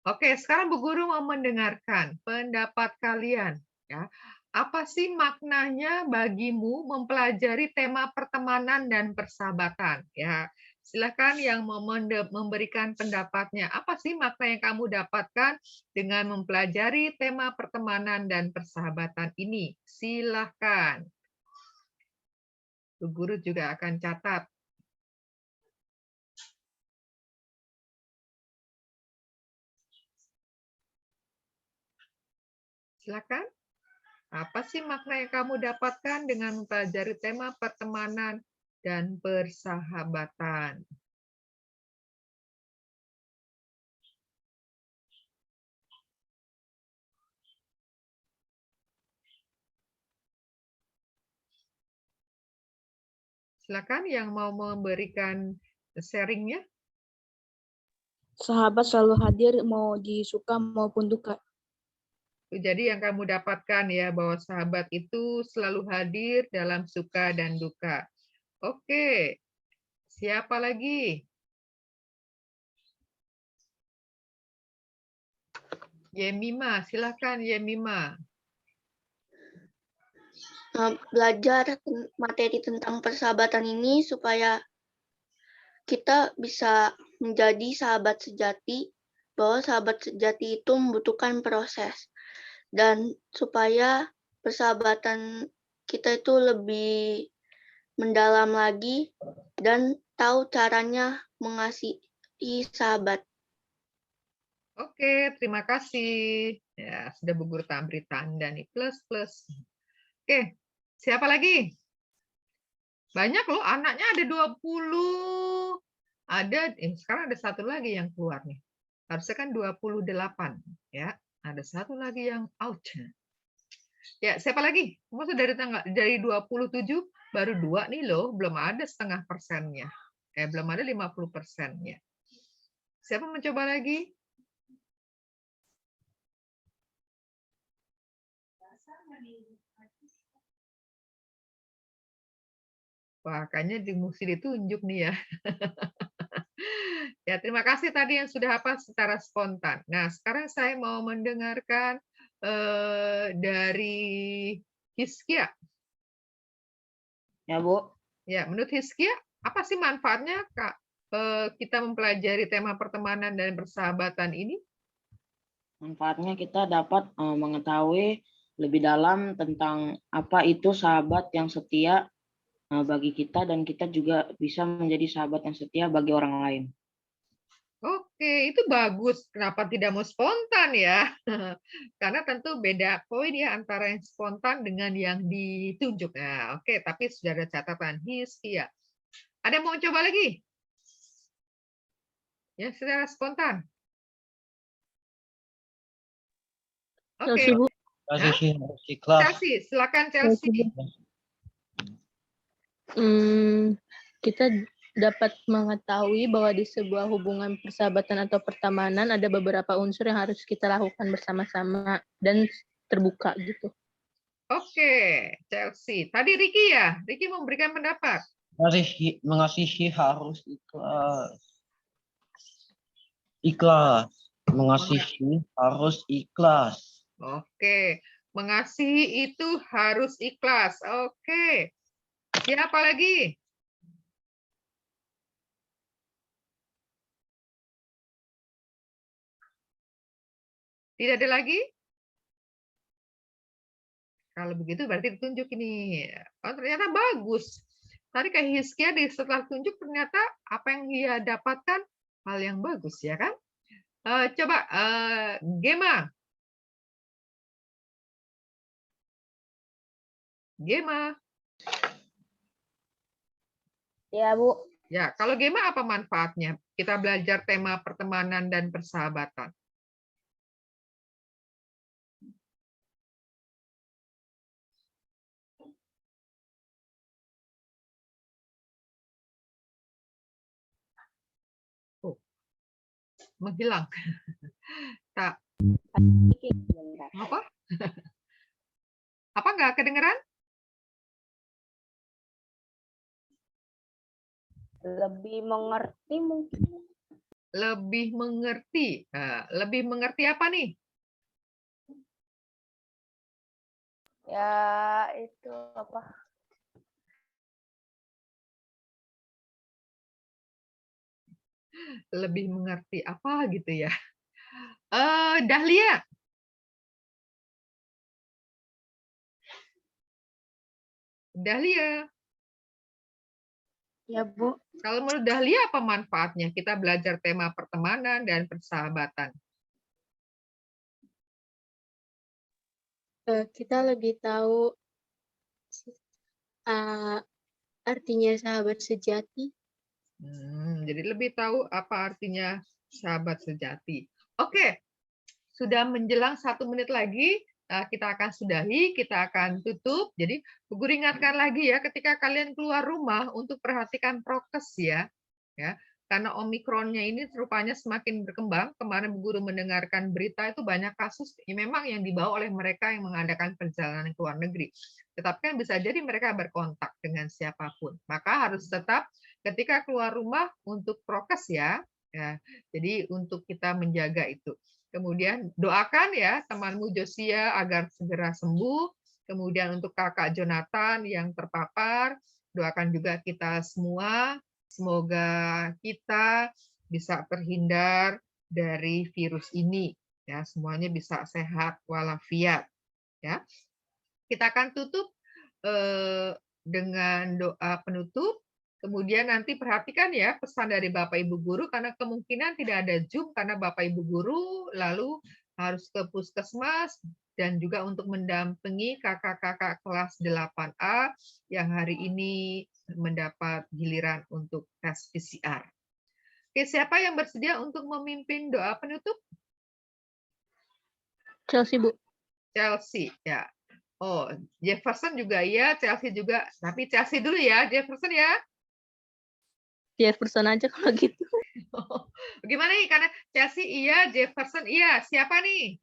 Oke, sekarang Bu Guru mau mendengarkan pendapat kalian. Ya, Apa sih maknanya bagimu mempelajari tema pertemanan dan persahabatan? Ya, silakan yang mau memberikan pendapatnya. Apa sih makna yang kamu dapatkan dengan mempelajari tema pertemanan dan persahabatan ini? Silakan. Bu Guru juga akan catat. Silakan. Apa sih makna yang kamu dapatkan dengan mempelajari tema pertemanan dan persahabatan? Silakan yang mau memberikan sharingnya. Sahabat selalu hadir mau di suka maupun duka. Jadi yang kamu dapatkan ya bahwa sahabat itu selalu hadir dalam suka dan duka. Oke, siapa lagi? Yemima, silakan Yemima. Belajar materi tentang persahabatan ini supaya kita bisa menjadi sahabat sejati, bahwa sahabat sejati itu membutuhkan proses. Dan supaya persahabatan kita itu lebih mendalam lagi dan tahu caranya mengasihi sahabat. Oke, terima kasih. Ya, sudah Bu Guru beri tanda nih, plus. Oke, siapa lagi? Banyak loh, anaknya ada 20. Sekarang ada satu lagi yang keluar nih. Harusnya kan 28. Ya, ada satu lagi yang out. Ya, siapa lagi? Maksud dari 27 baru 2 nih loh, belum ada setengah persennya. Belum ada 50%-nya. Siapa mencoba lagi? Wah, kayaknya mesti ditunjuk nih ya. Ya, terima kasih tadi yang sudah hafal secara spontan. Nah, sekarang saya mau mendengarkan dari Hizkia. Ya, Bu. Ya, menurut Hizkia, apa sih manfaatnya Kak kita mempelajari tema pertemanan dan persahabatan ini? Manfaatnya kita dapat mengetahui lebih dalam tentang apa itu sahabat yang setia bagi kita, dan kita juga bisa menjadi sahabat yang setia bagi orang lain. Oke, itu bagus. Kenapa tidak mau spontan ya? Karena tentu beda poin ya antara yang spontan dengan yang ditunjuk. Nah, oke, tapi sudah ada catatan Hizkia. Ada yang mau coba lagi? Ya, secara spontan. Oke. Chelsea, Bu. Chelsea, silakan Chelsea. Kita dapat mengetahui bahwa di sebuah hubungan persahabatan atau pertemanan ada beberapa unsur yang harus kita lakukan bersama-sama dan terbuka gitu. Oke, Chelsea. Tadi Ricky ya? Ricky mau memberikan pendapat. Mengasihi harus ikhlas. Ikhlas. Mengasihi harus ikhlas. Oke, mengasihi itu harus ikhlas. Oke. Siapa lagi? Tidak ada lagi? Kalau begitu berarti ditunjuk ini. Oh, ternyata bagus. Tadi kayak Hizkia setelah tunjuk ternyata apa yang dia dapatkan hal yang bagus ya kan? Coba Gema. Gema. Ya, Bu. Ya, kalau Gema apa manfaatnya? Kita belajar tema pertemanan dan persahabatan. Oh, menghilang. Tak. Apa? Apa nggak kedengeran? Lebih mengerti mungkin. Lebih mengerti. Nah, lebih mengerti apa nih? Ya, itu apa? Lebih mengerti apa gitu ya. Dahlia. Dahlia. Ya, Bu. Kalau menurut Dahlia apa manfaatnya kita belajar tema pertemanan dan persahabatan? Kita lebih tahu artinya sahabat sejati. Jadi lebih tahu apa artinya sahabat sejati. Oke, sudah menjelang 1 menit lagi. Kita akan sudahi, kita akan tutup. Jadi, Bu Guru ingatkan lagi ya, ketika kalian keluar rumah untuk perhatikan prokes ya. Karena Omikronnya ini rupanya semakin berkembang. Kemarin Bu Guru mendengarkan berita itu banyak kasus memang yang dibawa oleh mereka yang mengadakan perjalanan ke luar negeri. Tetapi kan bisa jadi mereka berkontak dengan siapapun. Maka harus tetap ketika keluar rumah untuk prokes ya. Jadi untuk kita menjaga itu. Kemudian doakan ya temanmu Josia agar segera sembuh. Kemudian untuk kakak Jonathan yang terpapar, doakan juga kita semua. Semoga kita bisa terhindar dari virus ini. Ya, semuanya bisa sehat walafiat. Ya, kita akan tutup dengan doa penutup. Kemudian nanti perhatikan ya pesan dari Bapak Ibu Guru karena kemungkinan tidak ada Zoom karena Bapak Ibu Guru lalu harus ke puskesmas dan juga untuk mendampingi kakak-kakak kelas 8A yang hari ini mendapat giliran untuk tes PCR. Oke, siapa yang bersedia untuk memimpin doa penutup? Chelsea, Bu. Chelsea, ya. Oh, Jefferson juga iya, Chelsea juga. Tapi Chelsea dulu ya, Jefferson ya. Jefferson aja kalau gitu. Gimana nih? Karena Chelsea iya, Jefferson iya. Siapa nih?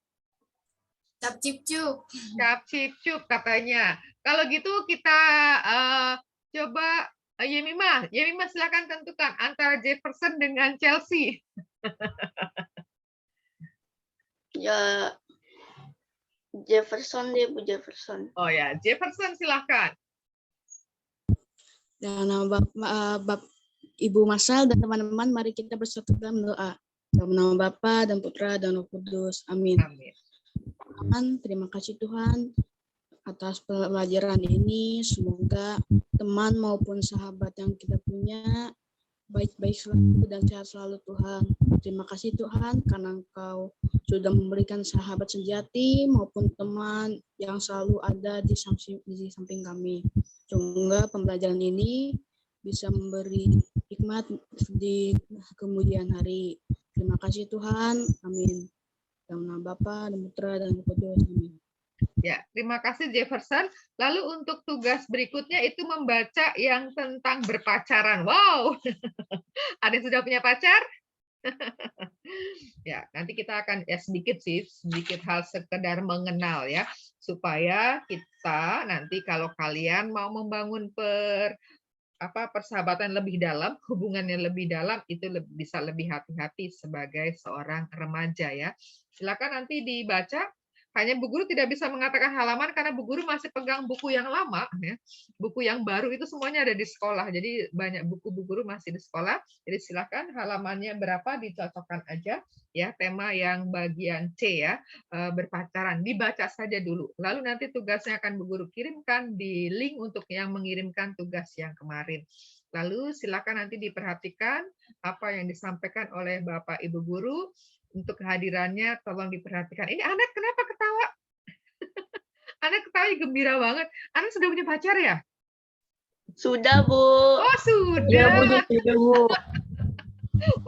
Cap cip cup. Cap cip cup katanya. Kalau gitu kita coba Yemima. Yemima silakan tentukan antara Jefferson dengan Chelsea. Ya, Jefferson deh, Bu Jefferson. Oh ya, Jefferson silakan. Dan nama Ibu Masal dan teman-teman, mari kita bersatu dalam doa. Dalam nama Bapa dan Putra dan Roh Kudus. Amin. Amin. Terima kasih Tuhan atas pelajaran ini. Semoga teman maupun sahabat yang kita punya baik-baik selalu dan sehat selalu Tuhan. Terima kasih Tuhan karena Engkau sudah memberikan sahabat sejati maupun teman yang selalu ada di samping kami. Semoga pembelajaran ini bisa memberi hikmat di kemudian hari. Terima kasih Tuhan. Amin. Dalam nama Bapa dan Putra dan Roh Kudus. Amin. Ya, terima kasih Jefferson. Lalu untuk tugas berikutnya itu membaca yang tentang berpacaran. Wow, ada yang sudah punya pacar? Ya, nanti kita akan sedikit hal sekedar mengenal ya, supaya kita nanti kalau kalian mau membangun persahabatan lebih dalam, hubungannya lebih dalam, itu bisa lebih hati-hati sebagai seorang remaja ya. Silakan nanti dibaca. Hanya Bu Guru tidak bisa mengatakan halaman karena Bu Guru masih pegang buku yang lama ya. Buku yang baru itu semuanya ada di sekolah. Jadi banyak buku Bu Guru masih di sekolah. Jadi silakan halamannya berapa dicocokkan aja ya, tema yang bagian C ya, berpacaran. Dibaca saja dulu. Lalu nanti tugasnya akan Bu Guru kirimkan di link untuk yang mengirimkan tugas yang kemarin. Lalu silakan nanti diperhatikan apa yang disampaikan oleh Bapak Ibu Guru. Untuk kehadirannya tolong diperhatikan. Ini anak kenapa ketawa? Anak ketawa gembira banget. Anak sudah punya pacar ya? Sudah, Bu. Oh, sudah. Ya, Bu, sudah, Bu.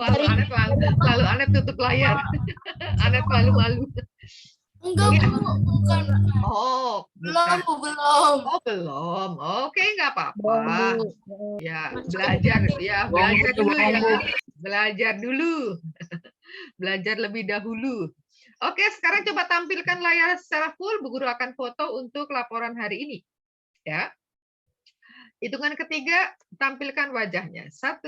Anak lalu anak tutup layar. Anak malu-malu. Enggak, Bu. Bukan. Oh, belum, Bu, belum. Oh, belum. Oke, nggak apa-apa. Ya, belajar dulu ya. Belajar dulu. Belajar lebih dahulu. Oke, sekarang coba tampilkan layar secara full. Bu Guru akan foto untuk laporan hari ini. Ya. Hitungan ketiga, tampilkan wajahnya. 1.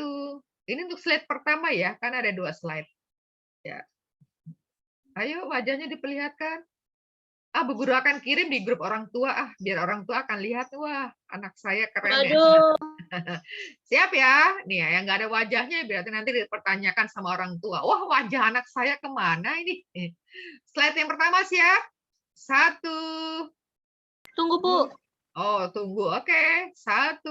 Ini untuk slide pertama ya, kan ada 2 slide. Ya. Ayo wajahnya diperlihatkan. Bu Guru akan kirim di grup orang tua, biar orang tua akan lihat, wah, anak saya keren ya. Waduh. Siap ya? Nih ya, yang nggak ada wajahnya berarti nanti dipertanyakan sama orang tua. Wah, wajah anak saya kemana ini? Slide yang pertama siap? 1. Tunggu, Bu. Oh, tunggu. Oke. 1.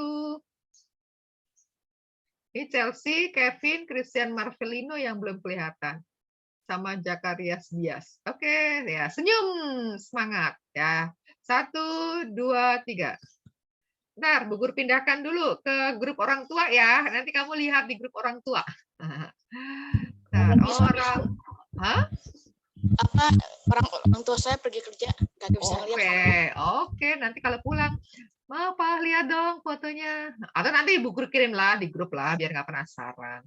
Ini Chelsea, Kevin, Christian Marvelino yang belum kelihatan. Sama Jakarias Dias. Oke, ya senyum, semangat ya. 1, 2, 3. Bentar, Bu Guru pindahkan dulu ke grup orang tua ya. Nanti kamu lihat di grup orang tua. Nah, orang, orang tua saya pergi kerja, nggak bisa lihat. Oke, nanti kalau pulang, mau Pak lihat dong fotonya. Atau nanti Bu Guru kirim lah di grup lah, biar nggak penasaran.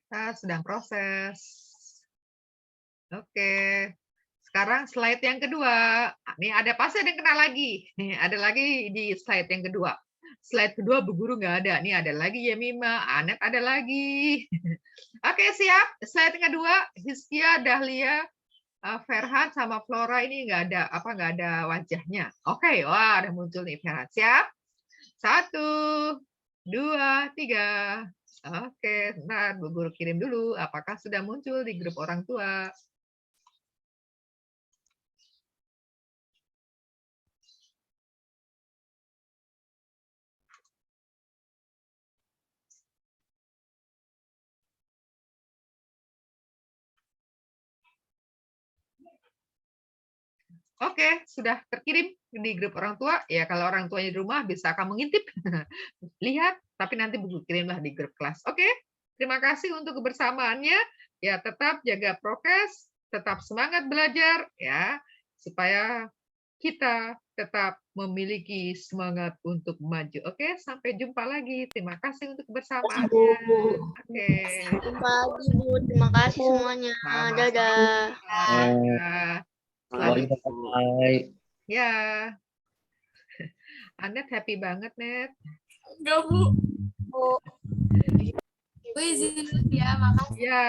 Kita sedang proses. Oke. Sekarang slide yang kedua. Nih ada pasti ada yang kenal lagi. Nih ada lagi di slide yang kedua. Slide kedua Bu Guru nggak ada. Nih ada lagi Yemima, Anet ada lagi. Oke, siap. Slide yang kedua, Hizkia, Dahlia, Ferhan sama Flora ini nggak ada wajahnya. Oke, wah ada muncul nih Ferhan. Siap? 1, 2, 3. Oke, sebentar Bu Guru kirim dulu. Apakah sudah muncul di grup orang tua? Oke, sudah terkirim di grup orang tua. Ya, kalau orang tuanya di rumah bisa kamu ngintip. Lihat, tapi nanti Bu Guru kirimlah di grup kelas. Oke, terima kasih untuk kebersamaannya. Ya, tetap jaga prokes, tetap semangat belajar ya, supaya kita tetap memiliki semangat untuk maju. Oke, sampai jumpa lagi. Terima kasih untuk kebersamaannya. Oke. Jumpa lagi, Bu. Terima kasih semuanya. Dadah. Bye. Ya. Anet happy banget, Net. Enggak, Bu. Bu izin ya, makasih. Ya.